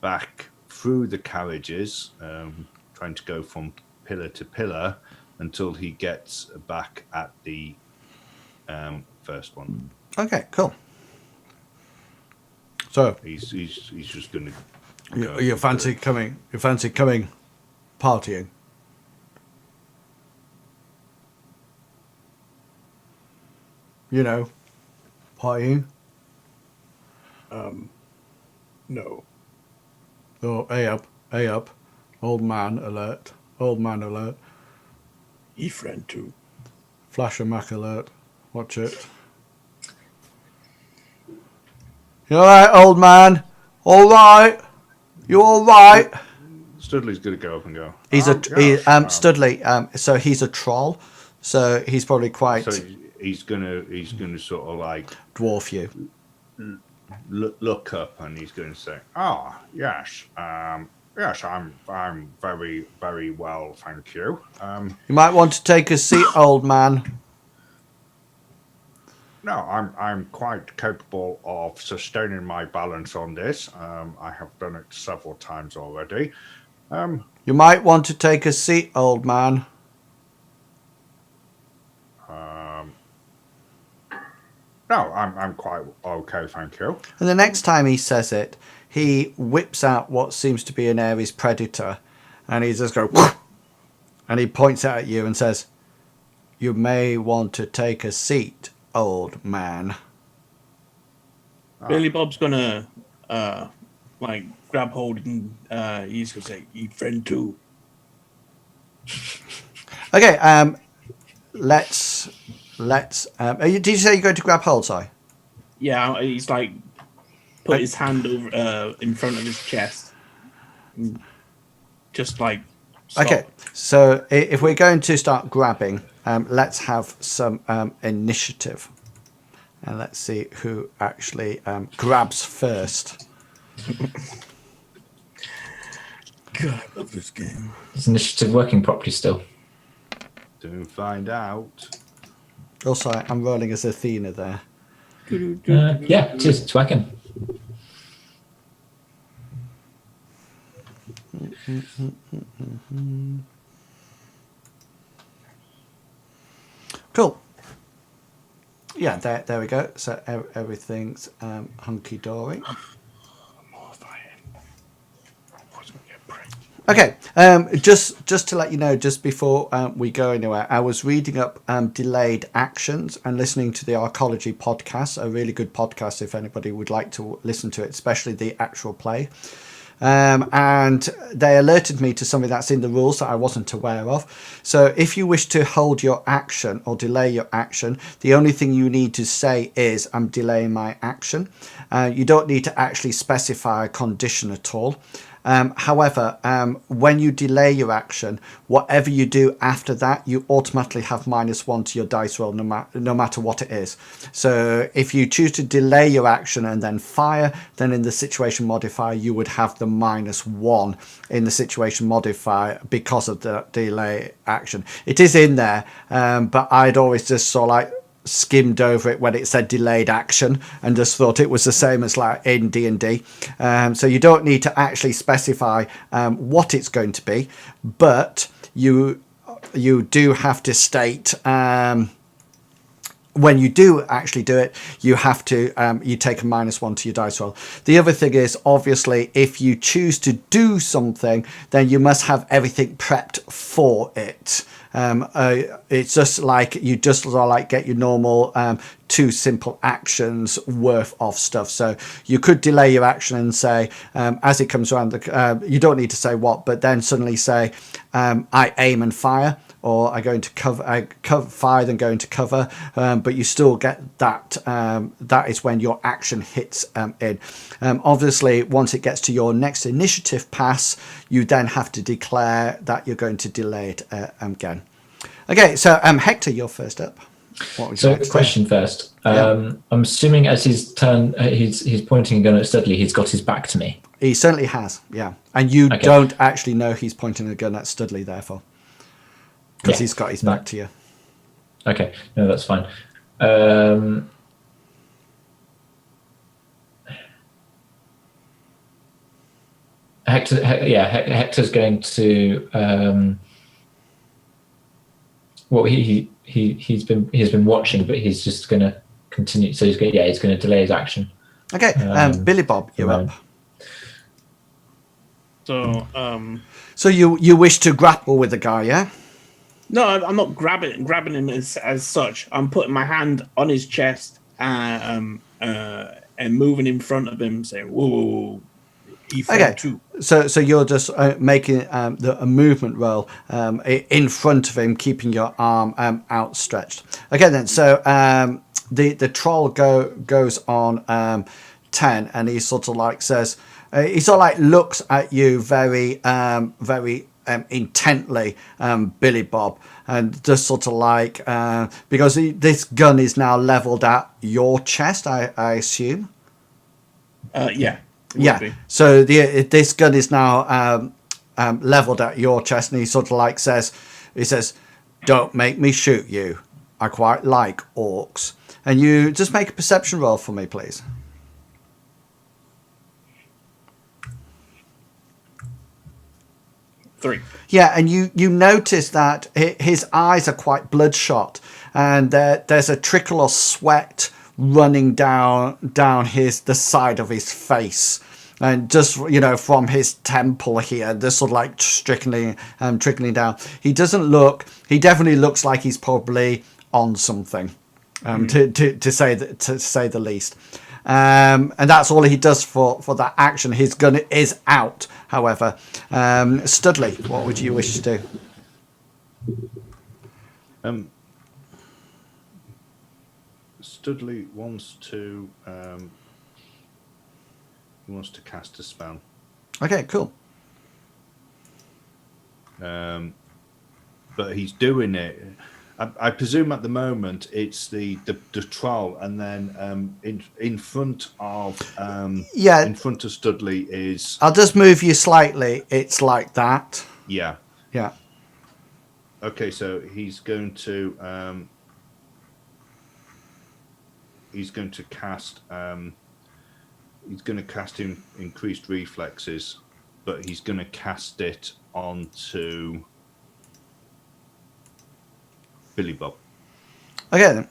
back through the carriages, trying to go from pillar to pillar until he gets back at the first one. Okay, cool. So He's just going to. you fancy coming? You fancy coming, partying? You know, partying. No. Oh, hey up, old man alert, old man alert, E-friend too. flash a Mac alert. Watch it. You all right, old man? All right? You all right? Studley's going to go up and go. He's "Oh, yes, Studley. So he's a troll. So he's probably quite So he's gonna sort of like dwarf you. look up, and he's going to say, "Oh yes, yes, I'm very very well, thank you." You might want to take a seat, old man. No, I'm quite capable of sustaining my balance on this. I have done it several times already. You might want to take a seat, old man. No, I'm quite okay, thank you. And the next time he says it, he whips out what seems to be an Ares predator, and he just goes, and he points out at you and says, "You may want to take a seat, old man." Billy Bob's gonna like grab hold and he's gonna say, "E-friend too." Okay, let's. Did you say you're going to grab hold? Sorry. Yeah, he's like put his hand over in front of his chest, just like. Stop. Okay, so if we're going to start grabbing, let's have some initiative, and let's see who actually grabs first. God, I love this game. Is initiative working properly still? To find out. Also, I'm rolling as Athena there. Yeah, it is. It's working. Cool. Yeah, there we go. So everything's hunky dory. Okay, just to let you know, just before we go anywhere, I was reading up delayed actions and listening to the Arcology podcast, a really good podcast if anybody would like to listen to it, especially the actual play. And they alerted me to something that's in the rules that I wasn't aware of. So if you wish to hold your action or delay your action, the only thing you need to say is, "I'm delaying my action." You don't need to actually specify a condition at all. However, when you delay your action, whatever you do after that, you automatically have -1 to your dice roll, no matter what it is. So if you choose to delay your action and then fire, then in the situation modifier, you would have the -1 in the situation modifier because of the delay action. It is in there, but I'd always just sort of like skimmed over it when it said delayed action and just thought it was the same as like in D&D. So you don't need to actually specify what it's going to be, but you do have to state when you do actually do it, you have to you take a -1 to your dice roll. The other thing is, obviously, if you choose to do something, then you must have everything prepped for it. It's just like you just like get your normal 2 simple actions worth of stuff. So you could delay your action and say, as it comes around, you don't need to say what, but then suddenly say, "I aim and fire," or are going to fire then go into cover, but you still get that. That is when your action hits in. Obviously, once it gets to your next initiative pass, you then have to declare that you're going to delay it again. Okay, so Hector, you're first up. What would you like to question first. I'm assuming as his turn, he's pointing a gun at Studley. He's got his back to me. He certainly has, yeah. And you don't actually know he's pointing a gun at Studley, therefore, because he's got his back to you. Okay, no, that's fine. Hector's going to. Well, he's been watching, but he's just going to continue. So he's going to delay his action. Okay, Billy Bob, you're up. So you wish to grapple with the guy, yeah? No, I'm not grabbing him as such. I'm putting my hand on his chest and moving in front of him, saying, "Whoa, he fell too." So you're just making a movement roll in front of him, keeping your arm outstretched. Okay, then. So the troll goes on 10, and he sort of like says, he sort of like looks at you very intently, Billy Bob, and just sort of like because this gun is now leveled at your chest, I assume. Yeah. So this gun is now leveled at your chest, and he sort of like says, "Don't make me shoot you. I quite like orcs." And you just make a perception roll for me, please. 3. Yeah, and you notice that his eyes are quite bloodshot, and there's a trickle of sweat running down the side of his face, and just from his temple here, this sort of like trickling down. He definitely looks like he's probably on something, to say the least. And that's all he does for that action. His gun is out, however. Studley, what would you wish to do? Studley wants to cast a spell. Okay, cool. But he's doing it. I presume at the moment it's the troll, and then in front of in front of Studley is. I'll just move you slightly. It's like that. Yeah. Yeah. Okay, so he's going to cast. He's going to cast increased reflexes, but he's going to cast it onto Billy Bob. Okay then.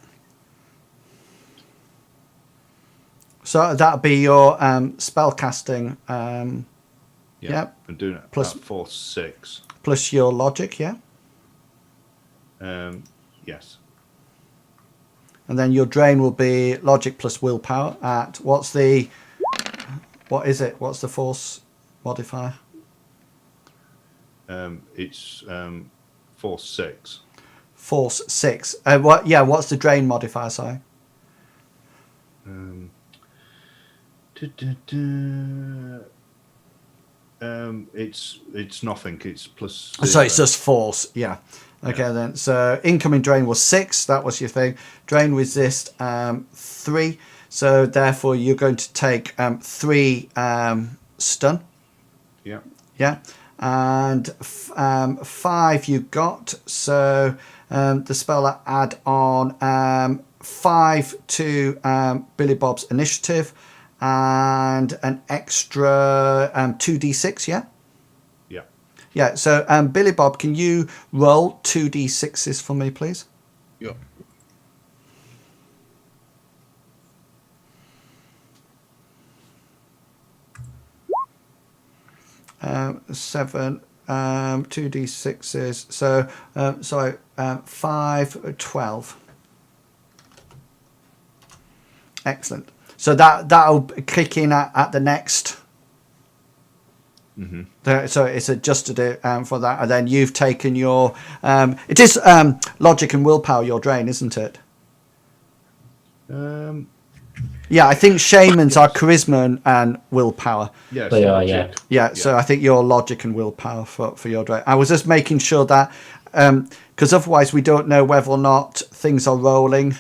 So that'll be your spell casting. Yep. I'm doing it Plus at force 6. Plus your logic, yeah. Yes. And then your drain will be logic plus willpower at what is it? What's the force modifier? It's force 6. Force 6. What's the drain modifier, sorry? It's nothing. It's plus 0. So it's just force, yeah. Okay, then. So incoming drain was 6. That was your thing. Drain resist 3. So therefore, you're going to take 3 stun. Yeah. Yeah. And 5 you got. So the spell add on 5 to Billy Bob's initiative and an extra 2d6, yeah? Yeah. Yeah, so Billy Bob, can you roll 2d6s for me, please? Yeah. Seven, 2d6s. So, 5, 12. Excellent. So that'll kick in at the next So it's adjusted it for that, and then you've taken your. It is logic and willpower your drain, isn't it? Yeah, I think shamans are charisma and willpower. Yes, They are, logic. Yeah, so I think your logic and willpower for your drain. I was just making sure that because otherwise we don't know whether or not things are rolling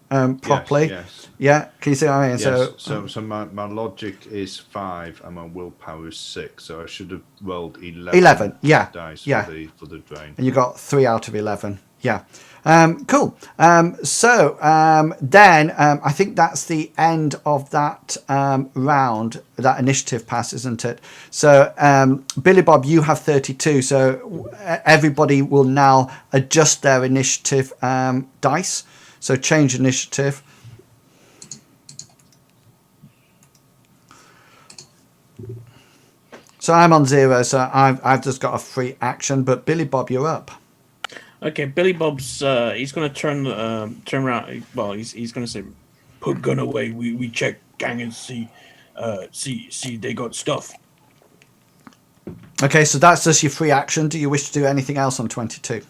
properly. Yes. Yeah, can you see what I mean? Yes. So my logic is 5 and my willpower is 6. So I should have rolled 11. Yeah, Dice yeah. for the drain. And you got 3 out of 11. Yeah. Cool. Then I think that's the end of that round, that initiative pass, isn't it? So Billy Bob, you have 32. So everybody will now adjust their initiative dice. So change initiative. So I'm on 0. So I've just got a free action. But Billy Bob, you're up. Okay, Billy Bob's he's gonna turn around. Well, he's gonna say, "Put gun away. We check gang and see they got stuff." Okay, so that's just your free action. Do you wish to do anything else on 22?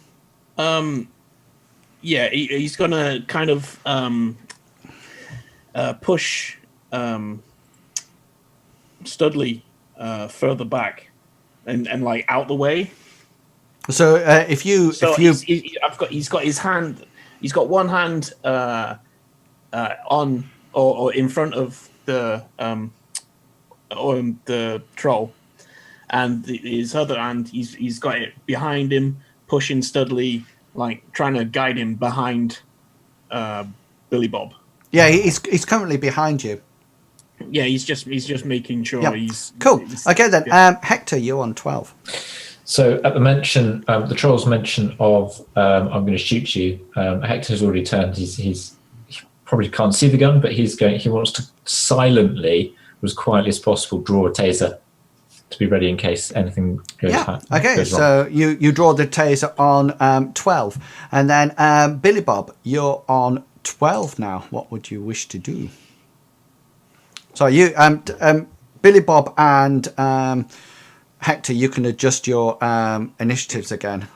Yeah, he's gonna kind of push Studley further back and like out the way. So if you he's got his hand, he's got one hand on or in front of the troll, and his other hand he's got it behind him, pushing Studley, like trying to guide him behind Billy Bob. Yeah, he's currently behind you. Yeah, he's just making sure he's cool. Okay then, yeah. Hector, you're on 12. So at the mention, the troll's mention of "I'm going to shoot you," Hector's already turned. He probably can't see the gun, but he wants to silently, as quietly as possible, draw a taser to be ready in case anything goes wrong. Okay, so you draw the taser on 12, and then Billy Bob, you're on 12 now. What would you wish to do? So you, Billy Bob and Hector, you can adjust your initiatives again.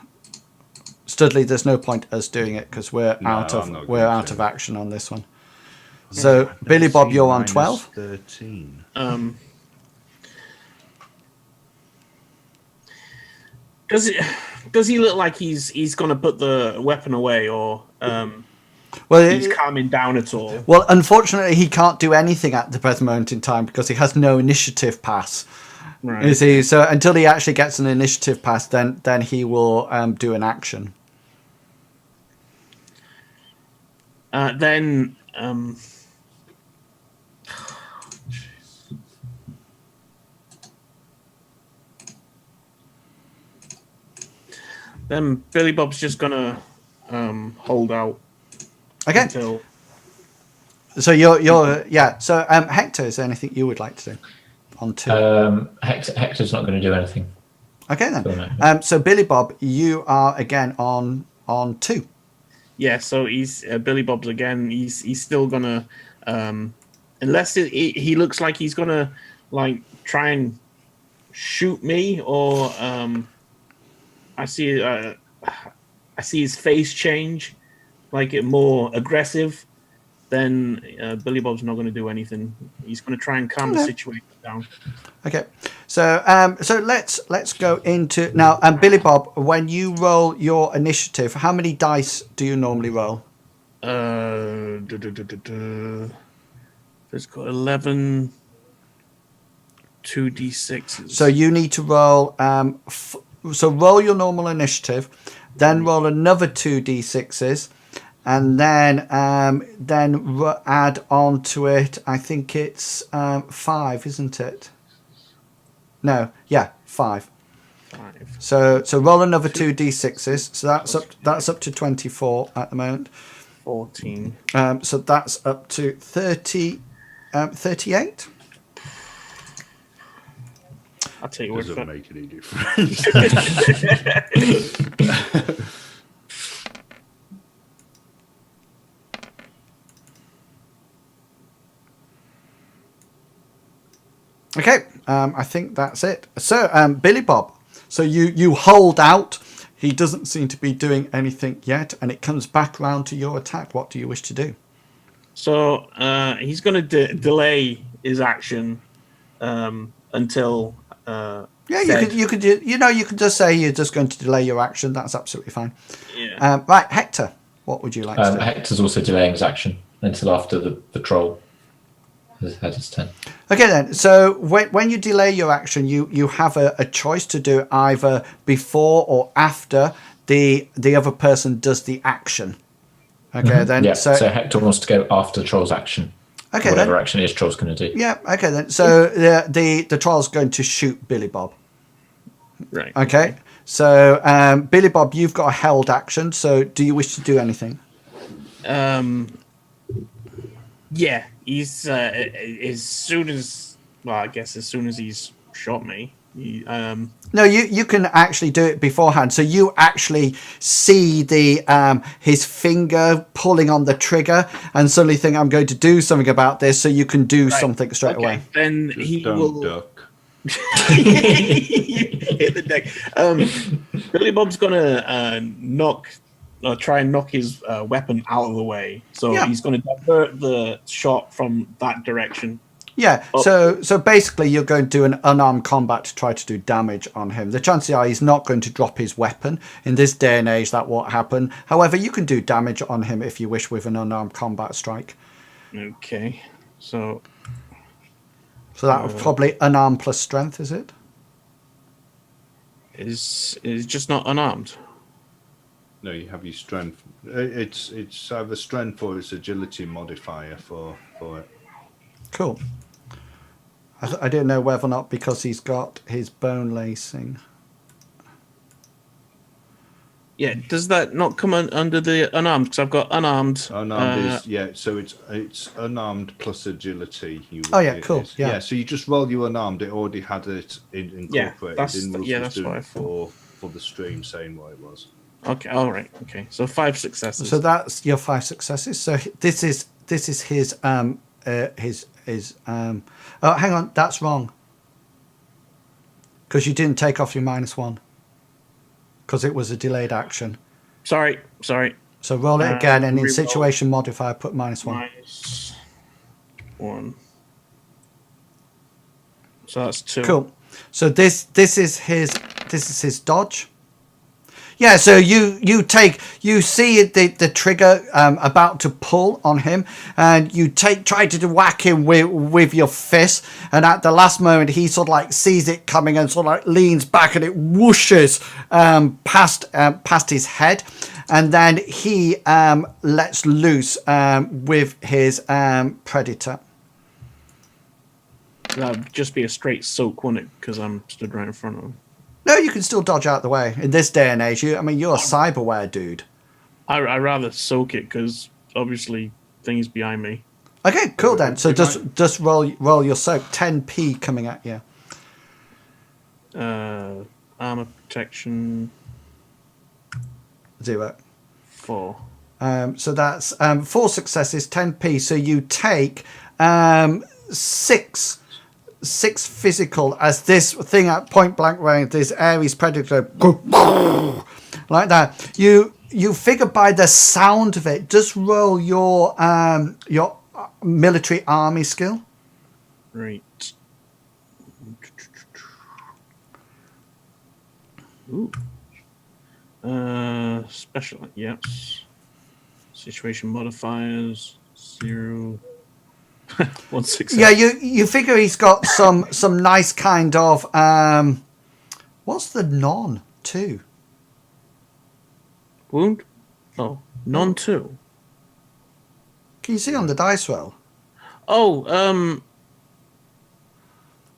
Studley, there's no point us doing it because we're out of action on this one. So Billy Bob, you're on 12. 13. Does he look like he's gonna put the weapon away, or well, he's calming down at all? Well, unfortunately, he can't do anything at the present moment in time because he has no initiative pass. Right. You see, so until he actually gets an initiative pass, then he will do an action. Then Billy Bob's just gonna hold out. Okay. Until... So you're yeah. So Hector, is there anything you would like to do on 2? Hector's not going to do anything. Okay then. So Billy Bob, you are again on 2. Yeah. So he's Billy Bob's again. He's still gonna unless he looks like he's gonna like try and shoot me, or I see his face change, like it more aggressive. Then Billy Bob's not going to do anything. He's going to try and calm the situation down. Okay, so let's go into now. Billy Bob, when you roll your initiative, how many dice do you normally roll? It's got 11 2d6s. So you need to roll. So roll your normal initiative, then roll another 2d6s. And then add on to it. I think it's 5, isn't it? No, yeah, 5. 5. So roll another 2d6s. So that's up to 24 at the moment. 14. So that's up to 38. I'll tell you what. Doesn't make any difference. Okay, I think that's it. So, Billy Bob, so you hold out. He doesn't seem to be doing anything yet, and it comes back round to your attack. What do you wish to do? So he's going to delay his action until. Yeah, said- you could just say you're just going to delay your action. That's absolutely fine. Yeah. Right, Hector, what would you like to do? Hector's also delaying his action until after the troll has had his turn. Okay then. So when you delay your action, you have a choice to do either before or after the other person does the action. Okay then. Yeah. So Hector wants to go after the troll's action. Okay Whatever then. action his troll's going to do. Yeah. Okay then. So the troll's going to shoot Billy Bob. Right. Okay. So Billy Bob, you've got a held action. So do you wish to do anything? Yeah. He's as soon as he's shot me. No, you can actually do it beforehand. So you actually see the his finger pulling on the trigger, and suddenly think I'm going to do something about this. So you can do something straight away. Then Just he don't will duck. hit the deck. Billy Bob's gonna try and knock his weapon out of the way. So Yeah. he's gonna divert the shot from that direction. Yeah, so basically you're going to do an unarmed combat to try to do damage on him. The chances are he's not going to drop his weapon. In this day and age, that won't happen. However, you can do damage on him if you wish with an unarmed combat strike. Okay, so that would probably unarmed plus strength, is it? is just not unarmed. No, you have your strength. It's either strength or it's agility modifier for it. Cool. I don't know whether or not because he's got his bone lacing. Yeah, does that not come under the unarmed? Because I've got unarmed. Unarmed is so it's unarmed plus agility. Oh, yeah, cool, yeah. So you just roll your unarmed. It already had it incorporated. that's- in Russell's yeah, that's doing what I it for the stream, saying what it was. Okay, all right, okay. So 5 successes. So that's your 5 successes. So this is his oh, hang on, that's wrong. Because you didn't take off your -1. Because it was a delayed action. Sorry. So roll it again, and in Reroll. situation modifier, put -1. -1. So that's 2. Cool. So this is his dodge. Yeah. So you see the trigger about to pull on him, and you try to whack him with your fist, and at the last moment he sort of like sees it coming and sort of like leans back, and it whooshes past his head, and then he lets loose with his predator. That'd just be a straight soak, wouldn't it? Because I'm stood right in front of him. No, you can still dodge out the way in this day and age. You're a cyberware dude. I rather soak it because obviously things behind me. Okay, cool then. So just roll your soak. 10p coming at you. Armor protection 0. 4. So that's 4 successes, 10p. So you take 6 physical as this thing at point blank range, this Ares predator, like that. You figure by the sound of it, just roll your military army skill. Right. Ooh. Special. Yes. Situation modifiers 0. 1 success. Yeah, you figure he's got some nice kind of what's the non 2? Wound. Oh, non 2. Can you see on the dice roll? Oh,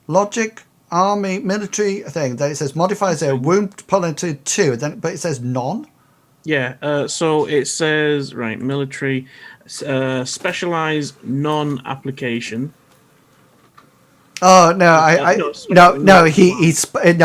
Logic, army, military thing. Then it says modifiers there, wound pull into 2, but it says non. yeah. So it says right military, specialized non-application. Oh no, No,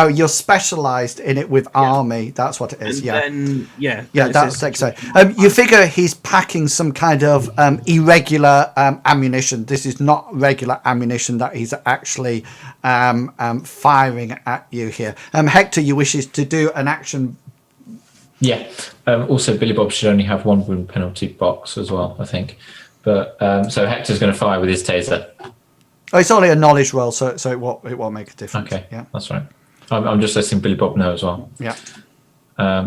you're specialised in it with army. That's what it is. And Yeah, then, yeah, this that's is- exciting. You figure he's packing some kind of irregular ammunition. This is not regular ammunition that he's actually firing at you here. Hector, you wishes to do an action. Yeah. Also, Billy Bob should only have one wound penalty box as well, I think. But so Hector's going to fire with his taser. Oh, it's only a knowledge roll, so it won't make a difference. Okay, Yeah. that's right. I'm just letting Billy Bob know as well. Yeah.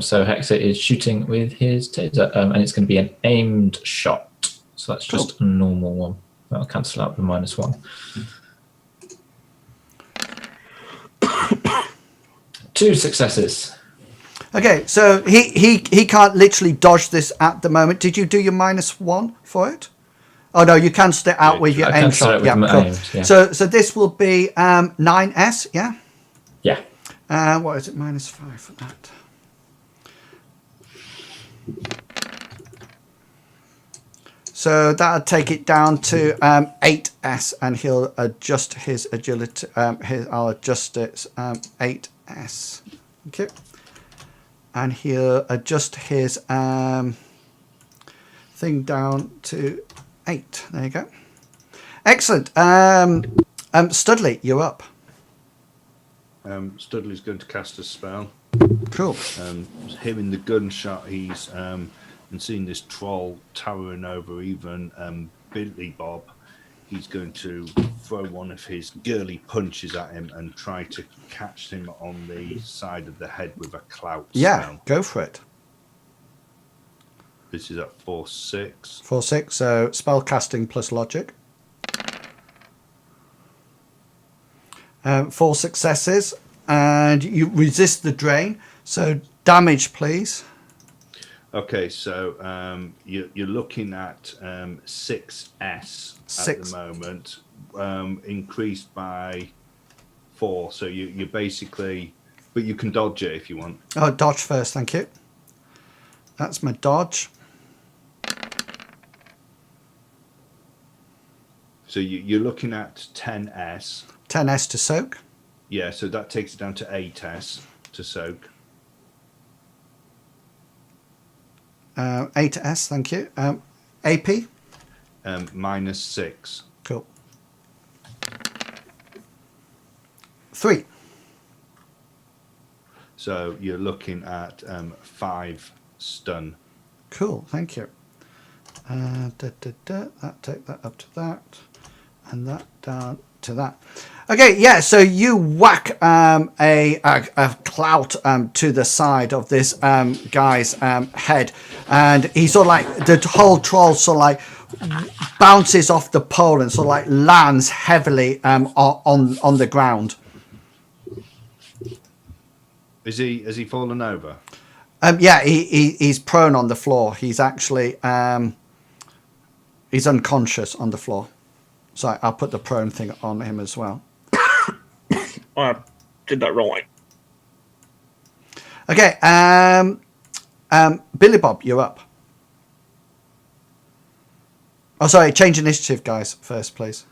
So Hector is shooting with his taser, and it's going to be an aimed shot. So that's just a normal one. That'll cancel out the -1. 2 successes. Okay, so he can't literally dodge this at the moment. Did you do your -1 for it? Oh no, you cancelled it out with your I aim cancelled shot. it with Yeah, my cool. aims, yeah. So this will be 9S. Yeah. Yeah. What is it? -5 for that. So that'll take it down to 8S, and he'll adjust his agility. I'll adjust it 8S. Okay. And he'll adjust his thing down to 8. There you go. Excellent. Studley, you're up. Studley's going to cast a spell. Cool. Hearing the gunshot, he's and seeing this troll towering over even Billy Bob, he's going to throw one of his girly punches at him and try to catch him on the side of the head with a clout spell. Go for it. This is at 4/6. 4/6. So spell casting plus logic. 4 successes, and you resist the drain. So damage, please. Okay, so you're looking at 6S at the moment, increased by 4. So you basically, but you can dodge it if you want. Oh, dodge first, thank you. That's my dodge. So you're looking at 10S. 10S to soak. Yeah, so that takes it down to 8S to soak. 8S, thank you. AP. -6. Cool. 3. So you're looking at 5 stun. Cool, thank you. That take that up to that, and that down to that. Okay, yeah. So you whack a clout to the side of this guy's head, and he sort of like the whole troll sort of like bounces off the pole and sort of like lands heavily on the ground. Has he fallen over? Yeah, he's prone on the floor. He's actually he's unconscious on the floor. So I'll put the prone thing on him as well. I did that wrong. Okay, Billy Bob, you're up. Oh, sorry, change initiative, guys, first, please.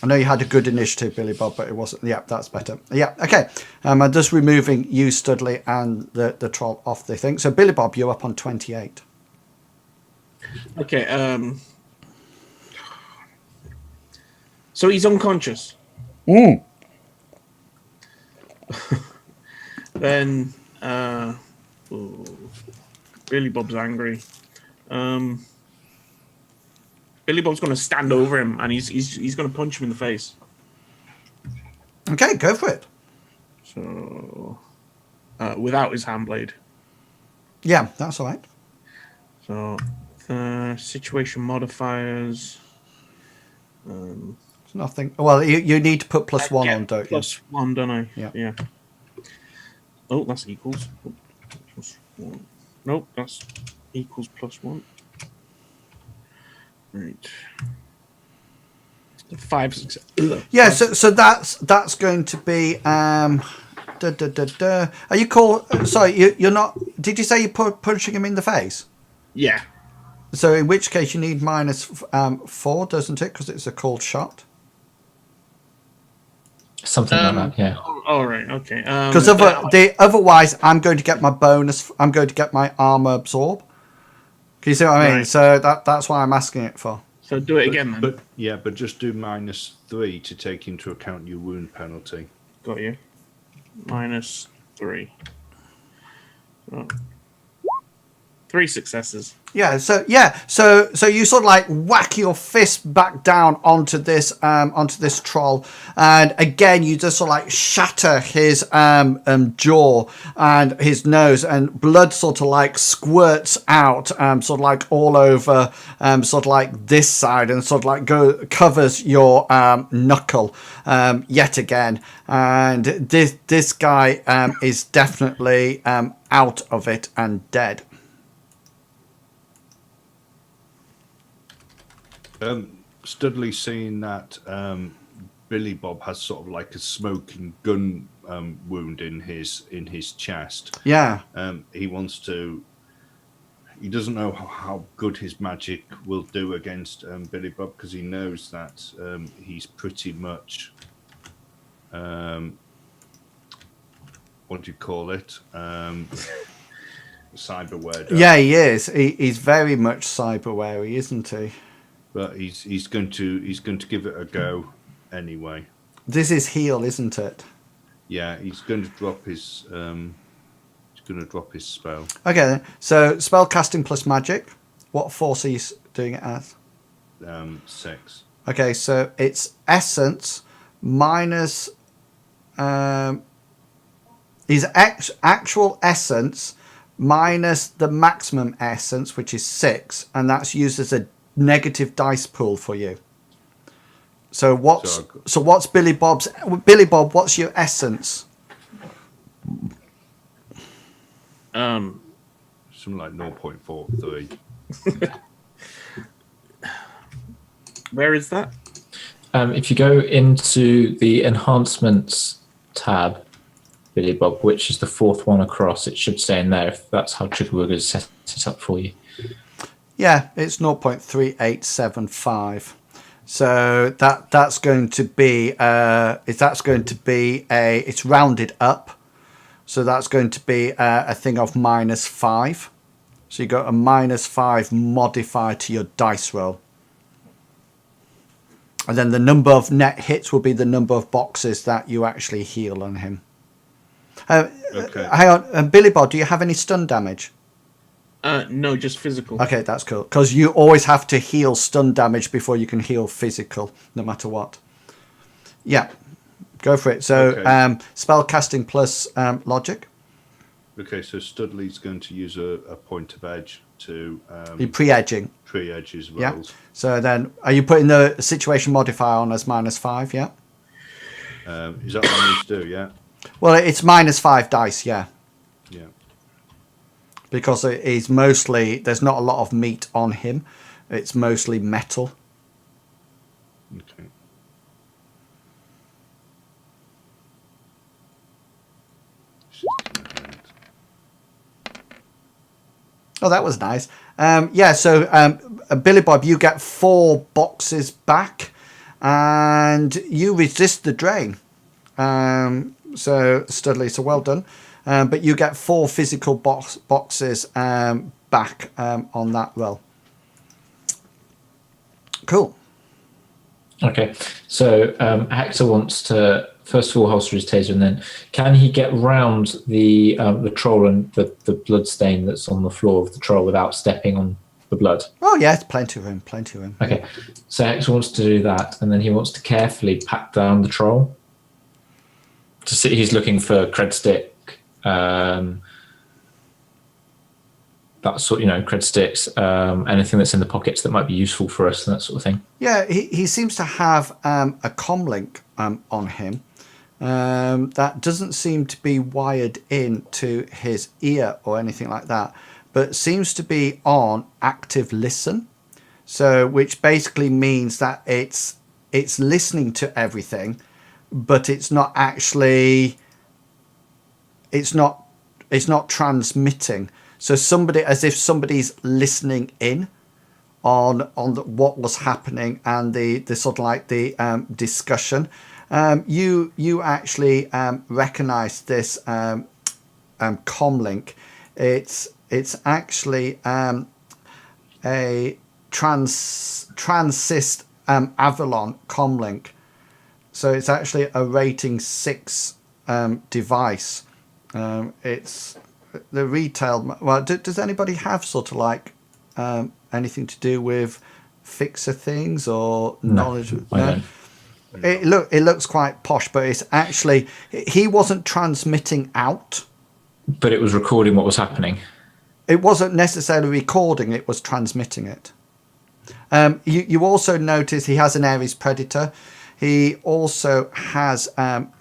I know you had a good initiative, Billy Bob, but it wasn't. Yeah, that's better. Yeah, okay. I'm just removing you, Studley, and the troll off the thing. So, Billy Bob, you're up on 28. Okay. So he's unconscious. Then Billy Bob's angry. Billy Bob's going to stand over him, and he's going to punch him in the face. Okay, go for it. So without his hand blade. Yeah, that's all right. So situation modifiers. It's nothing. Well, you need to put +1 on, don't you? +1, don't I? Yeah. Oh, that's equals. Oh, +1. Nope, that's equals +1. Right. 5 success. Yeah, so that's going to be Are you call? Sorry, you're not. Did you say you're punching him in the face? Yeah. So in which case you need -4, doesn't it? Because it's a cold shot. Something like that, yeah. All right. Okay. Because otherwise, I'm going to get my bonus. I'm going to get my armor absorb. Can you see what I mean? Right. So that's why I'm asking it for. So do it again, then. But just do -3 to take into account your wound penalty. Got you. -3. Oh. 3 successes. Yeah. So you sort of like whack your fist back down onto this troll, and again you just sort of like shatter his jaw and his nose, and blood sort of like squirts out, sort of like all over, sort of like this side, and sort of like covers your knuckle yet again, and this guy is definitely out of it and dead. Studley, seeing that Billy Bob has sort of like a smoking gun wound in his chest. Yeah. He wants to. He doesn't know how good his magic will do against Billy Bob, because he knows that he's pretty much. What do you call it? Cyberware. Yeah, he is. He's very much cyberwary, isn't he? But he's going to give it a go anyway. This is heal, isn't it? Yeah, he's going to drop his spell. Okay, then. So spell casting plus magic. What force are you doing it as? 6. Okay, so it's essence minus his actual essence minus the maximum essence, which is 6, and that's used as a negative dice pool for you. So what's Billy Bob? What's your essence? Something like 0.43. Where is that? If you go into the enhancements tab, Billy Bob, which is the 4th one across, it should say in there if that's how Chugawugga's set it up for you. Yeah, it's 0.3875. So that's going to be it's rounded up. So that's going to be a thing of -5. So you got a -5 modifier to your dice roll. And then the number of net hits will be the number of boxes that you actually heal on him. Okay. Hang on, Billy Bob, do you have any stun damage? No, just physical. Okay, that's cool. Because you always have to heal stun damage before you can heal physical, no matter what. Yeah, go for it. So, Okay. spell casting plus logic. Okay, so Studley's going to use a point of edge to You're pre-edging. pre-edge his Yeah. rolls. So then, are you putting the situation modifier on as -5? Yeah. Is that what I need to do? Yeah. Well, it's -5 dice. Yeah. Yeah. Because it is mostly, there's not a lot of meat on him. It's mostly metal. Okay. Oh, that was nice. Yeah, so Billy Bob, you get 4 boxes back, and you resist the drain. So Studley, so well done. But you get 4 physical boxes back on that roll. Cool. Okay, so Hector wants to first of all holster his taser, and then can he get round the troll and the blood stain that's on the floor of the troll without stepping on the blood? Oh yeah, it's plenty of room, plenty of room. Okay, so Hector wants to do that, and then he wants to carefully pat down the troll. To see, he's looking for cred stick, that sort, cred sticks, anything that's in the pockets that might be useful for us, and that sort of thing. Yeah, he seems to have a comlink on him that doesn't seem to be wired into his ear or anything like that, but seems to be on active listen. So, which basically means that it's listening to everything, but it's not actually, it's not transmitting. So somebody, as if somebody's listening in. what was happening and the sort of like the discussion. You actually recognize this comlink. It's actually a transist Avalon comlink. So it's actually a rating 6 device. It's the retail. Well, does anybody have sort of like anything to do with fixer things or knowledge? No. It looks quite posh, but it's actually, he wasn't transmitting out. But it was recording what was happening. It wasn't necessarily recording, it was transmitting it. You also notice he has an Ares Predator. He also has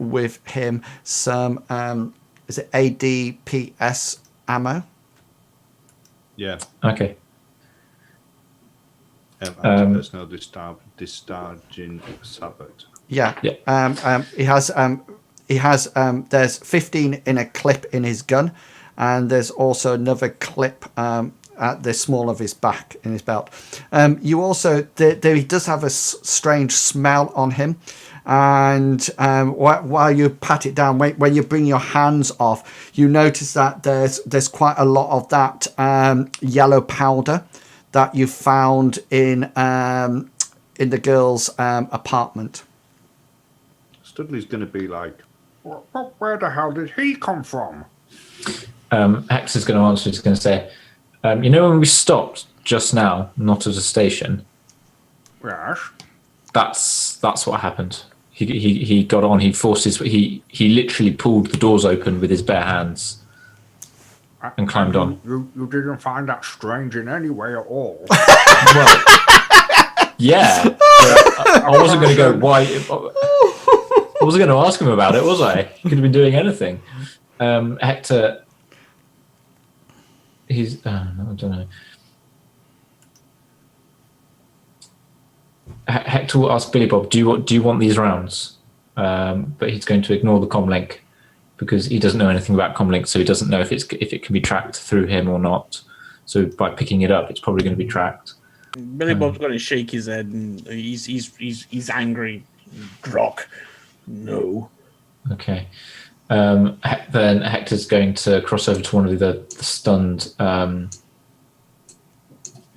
with him some, is it ADPS ammo? Yeah. Okay. Personal discharging sabot. Yeah. He has there's 15 in a clip in his gun, and there's also another clip at the small of his back in his belt. You also he does have a strange smell on him, and while you pat it down, when you bring your hands off, you notice that there's quite a lot of that yellow powder that you found in the girl's apartment. Studley's going to be like, where the hell did he come from? Hector's going to answer. He's going to say, you know, when we stopped just now, not at a station. Yes. That's what happened. He got on. He forced he literally pulled the doors open with his bare hands and climbed on. You didn't find that strange in any way at all. Well, yeah. I wasn't going to go, why? I wasn't going to ask him about it, was I? He could have been doing anything. Hector, I don't know. Hector will ask Billy Bob, do you want these rounds? But he's going to ignore the comlink because he doesn't know anything about comlink, so he doesn't know if it can be tracked through him or not. So by picking it up, it's probably going to be tracked. Billy Bob's going to shake his head, and he's angry. Grok, no. Okay. Then Hector's going to cross over to one of the stunned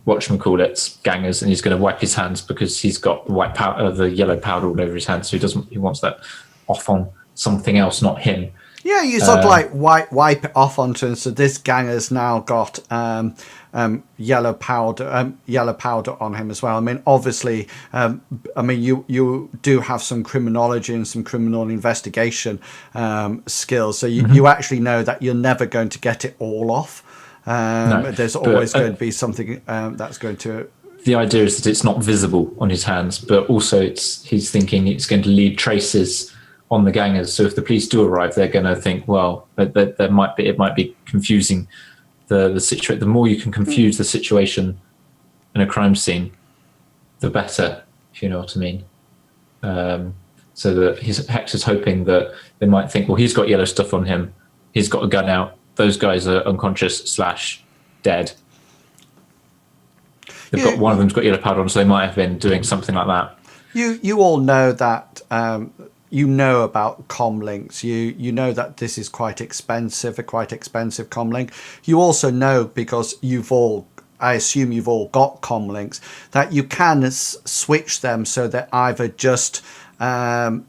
whatchamacallits gangers, and he's going to wipe his hands because he's got the yellow powder all over his hands. So he wants that off on something else, not him. Yeah, you sort of like wipe it off onto him. So this ganger's now got yellow powder on him as well. I mean, obviously, you do have some criminology and some criminal investigation skills. So you actually know that you're never going to get it all off. There's always going to be something that's going to. The idea is that it's not visible on his hands, but also he's thinking it's going to leave traces on the gangers. So if the police do arrive, they're going to think, well, it might be confusing the situation. The more you can confuse the situation in a crime scene, the better, if you know what I mean. So that Hector's hoping that they might think, well, he's got yellow stuff on him. He's got a gun out. Those guys are unconscious / dead. They've got one of them's got yellow powder on, so they might have been doing something like that. You all know that. You know about comlinks. You know that this is quite expensive comlink. You also know, because I assume you've all got comlinks, that you can switch them so they're either just they're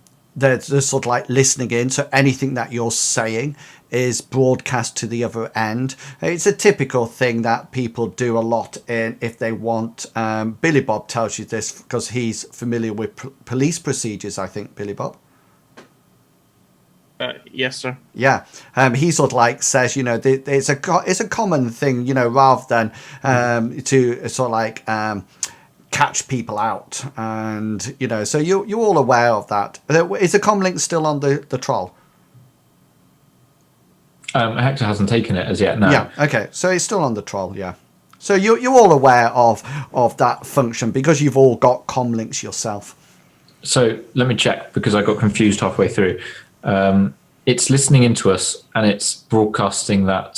just sort of like listening in, so anything that you're saying is broadcast to the other end. It's a typical thing that people do a lot if they want. Billy Bob tells you this because he's familiar with police procedures, I think, Billy Bob. Yes, sir. Yeah, he sort of like says, it's a common thing, rather than to sort of like catch people out, and so you're all aware of that. Is the comlink still on the troll? Hector hasn't taken it as yet. No. Yeah. Okay. So it's still on the troll. Yeah. So you're all aware of that function because you've all got comlinks yourself. So let me check, because I got confused halfway through. It's listening into us and it's broadcasting that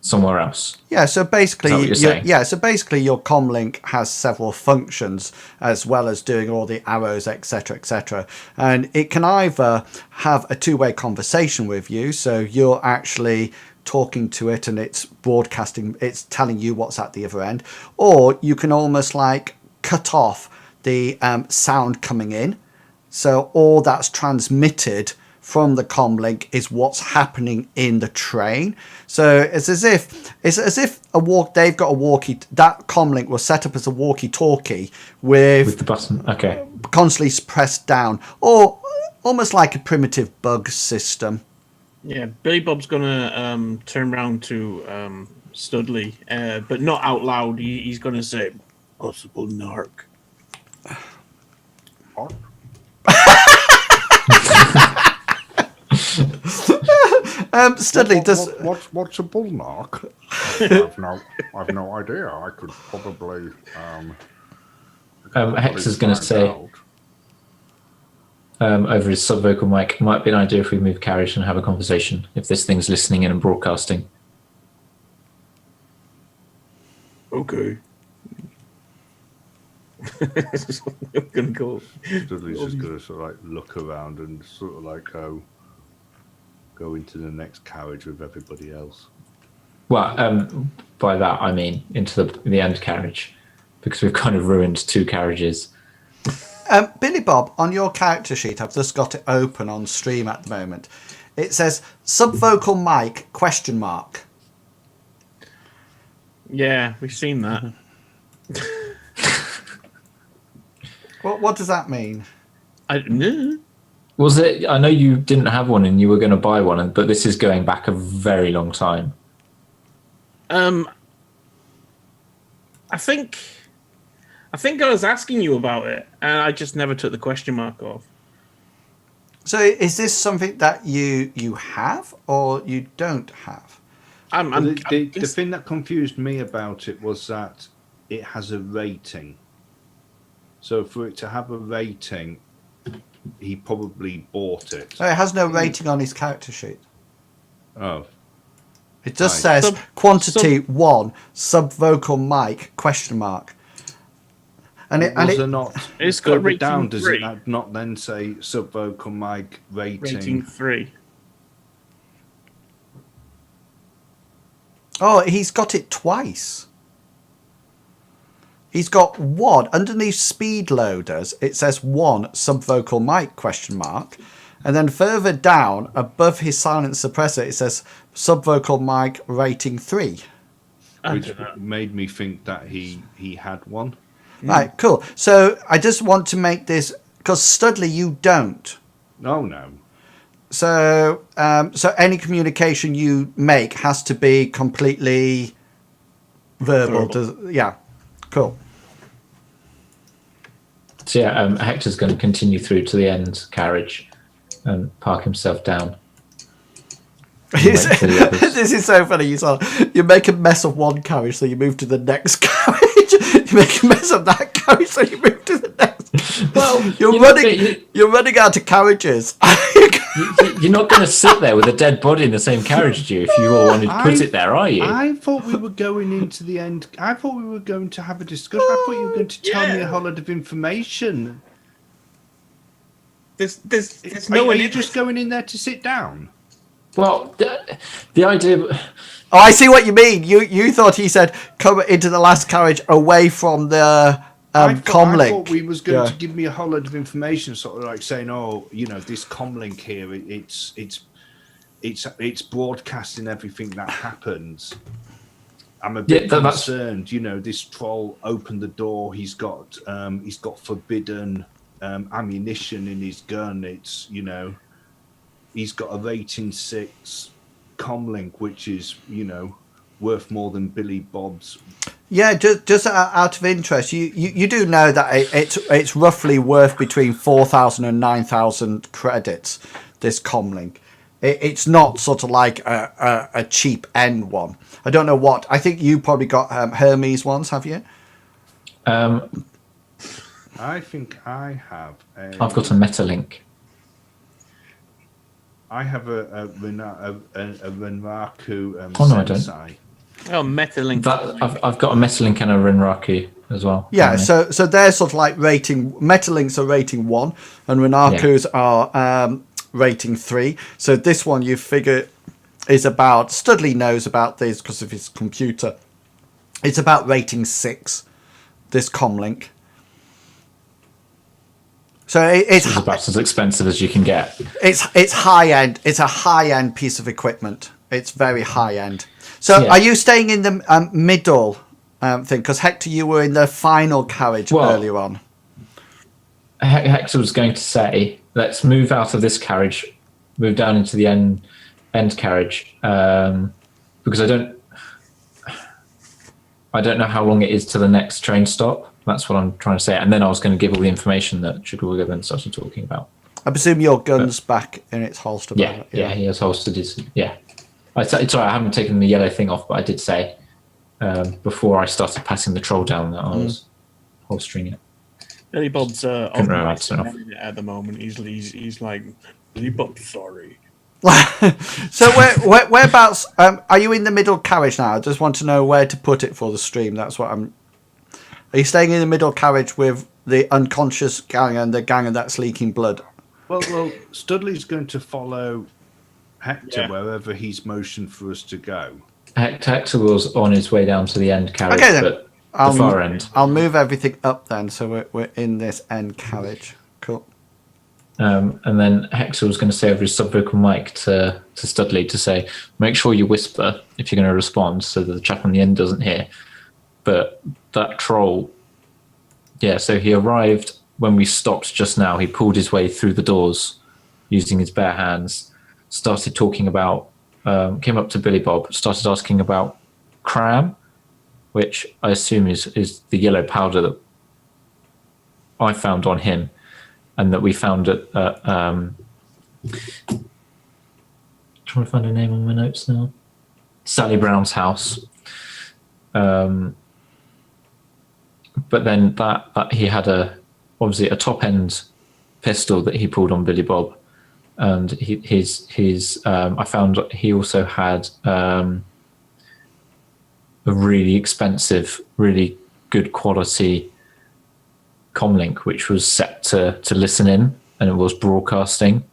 somewhere else. Yeah, so basically, Is that what you're saying? so basically, your comlink has several functions as well as doing all the arrows, etc., etc. And it can either have a two-way conversation with you, so you're actually talking to it and it's broadcasting, it's telling you what's at the other end, or you can almost like cut off the sound coming in, so all that's transmitted from the comlink is what's happening in the train. So it's as if they've got a walkie, that comlink was set up as a walkie-talkie with the button. Okay. constantly pressed down, or almost like a primitive bug system. Yeah, Billy Bob's gonna turn round to Studley, but not out loud. He's gonna say, "Possible narc." What? Studley, does What's a bullnark? I've no idea. I could probably. Hector's going to say over his subvocal mic, it might be an idea if we move carriage and have a conversation, if this thing's listening in and broadcasting. Okay. I'm gonna go. Dudley's just going to sort of like look around and sort of like go into the next carriage with everybody else. Well, by that I mean into the end carriage, because we've kind of ruined two carriages. Billy Bob, on your character sheet, I've just got it open on stream at the moment. It says subvocal mic ? Yeah, we've seen that. What does that mean? I don't know. Was it? I know you didn't have one and you were going to buy one, but this is going back a very long time. I think I was asking you about it, and I just never took the question mark off. So is this something that you have or you don't have? The thing that confused me about it was that it has a rating. So for it to have a rating, he probably bought it. So it has no rating on his character sheet. Oh. It just says quantity 1, subvocal mic ? And it's got rating down. Does 3. it not then say subvocal mic Rating 3. Oh, he's got it twice. He's got 1 underneath speed loaders. It says 1 subvocal mic ? And then further down above his silent suppressor, it says subvocal mic rating 3. Which made me think that he had one. Right, cool. So I just want to make this, because Studley, you don't. No. So so any communication you make has to be completely verbal. Yeah, cool. So yeah, Hector's going to continue through to the end carriage and park himself down. This is so funny. You make a mess of one carriage, so you move to the next carriage. You make a mess of that carriage, so you move to the next. Well, you're running out of carriages. You're not going to sit there with a dead body in the same carriage, do you? If you all wanted to put it there, are you? I thought we were going into the end. I thought we were going to have a discussion. I thought you were going to tell me a whole lot of information. There's Are you just going in there to sit down? Well, the idea. Oh, I see what you mean. You thought he said come into the last carriage away from the comlink. I thought we was going to give me a whole lot of information, sort of like saying, "Oh, this comlink here, it's broadcasting everything that happens." I'm a bit concerned. This troll opened the door. He's got forbidden ammunition in his gun. It's he's got a rating 6 comlink, which is worth more than Billy Bob's. Yeah, just out of interest, you do know that it's roughly worth between 4,000 and 9,000 credits. This comlink, it's not sort of like a cheap end one. I don't know what. I think you probably got Hermes ones, have you? I think I have. I've got a Metalink. I have a Renraku Oh no, I don't. Sensei. Oh, Metalink. I've got a Metalink and a Rinraku as well. Yeah, haven't so they're sort of like rating. Metalinks are rating 1, and Rinrakus are rating 3. So this one you figure is about. Studley knows about this because of his computer. It's about rating 6. This comlink. So it's about as expensive as you can get. It's high end. It's a high end piece of equipment. It's very high end. So Yeah. are you staying in the middle thing? Because Hector, you were in the final carriage earlier on. Hector was going to say, let's move out of this carriage, move down into the end carriage, because I don't know how long it is to the next train stop. That's what I'm trying to say. And then I was going to give all the information that Chiguga then started talking about. I presume your gun's back in its holster. Yeah, he has holstered his. Yeah, it's all right. I haven't taken the yellow thing off, but I did say before I started passing the troll down that I was holstering it. Billy Bob's remember at the moment. He's like, Billy Bob, sorry. So whereabouts are you in the middle carriage now? I just want to know where to put it for the stream. That's what I'm. Are you staying in the middle carriage with the unconscious gang and the gang that's leaking blood? Well, Studley's going to follow Hector wherever he's motioned for us to go. Hector was on his way down to the end carriage, Okay, then. but the far end. I'll move everything up then, so we're in this end carriage. Cool. And then Hector was going to say over his subvocal mic to Studley to say, make sure you whisper if you're going to respond so that the chap on the end doesn't hear. But that troll, so he arrived when we stopped just now. He pulled his way through the doors using his bare hands, started talking about, came up to Billy Bob, started asking about cram, which I assume is the yellow powder that I found on him and that we found at trying to find a name on my notes now. Sally Brown's house. But then that he had obviously a top end pistol that he pulled on Billy Bob, and his I found he also had a really expensive, really good quality comlink which was set to listen in, and it was broadcasting.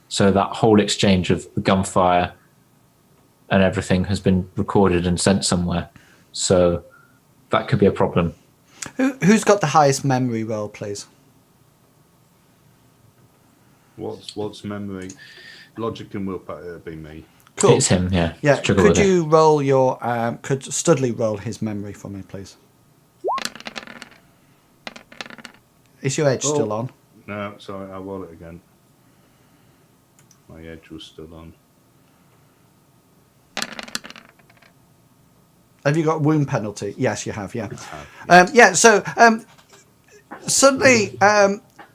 So that whole exchange of the gunfire and everything has been recorded and sent somewhere. So that could be a problem. Who's got the highest memory roll, please? What's memory? Logic and willpower be me. Cool. It's him, yeah. Yeah. Could you roll your? Could Studley roll his memory for me, please? Is your edge still on? No, sorry, I'll roll it again. My edge was still on. Have you got wound penalty? Yes, you have. Yeah. So suddenly,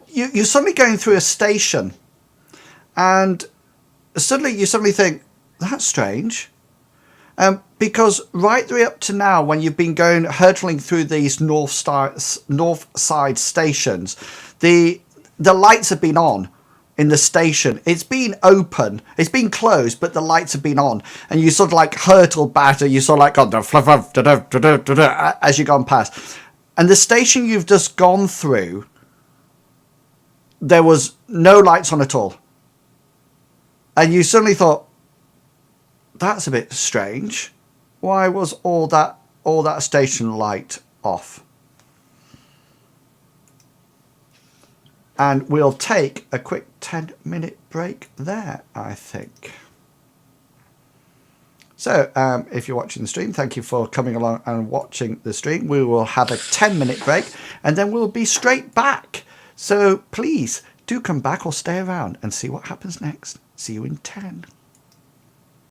you're suddenly going through a station, and suddenly you think that's strange, because right the way up to now, when you've been hurtling through these north side stations, the lights have been on. In the station, it's been open, it's been closed, but the lights have been on, and you sort of like hurtle back, you sort of like as you've gone past, and the station you've just gone through, there was no lights on at all, and you suddenly thought, that's a bit strange. Why was all that station light off? And we'll take a quick 10-minute break there, I think. So if you're watching the stream, thank you for coming along and watching the stream. We will have a 10-minute break, and then we'll be straight back. So please do come back or stay around and see what happens next. See you in 10.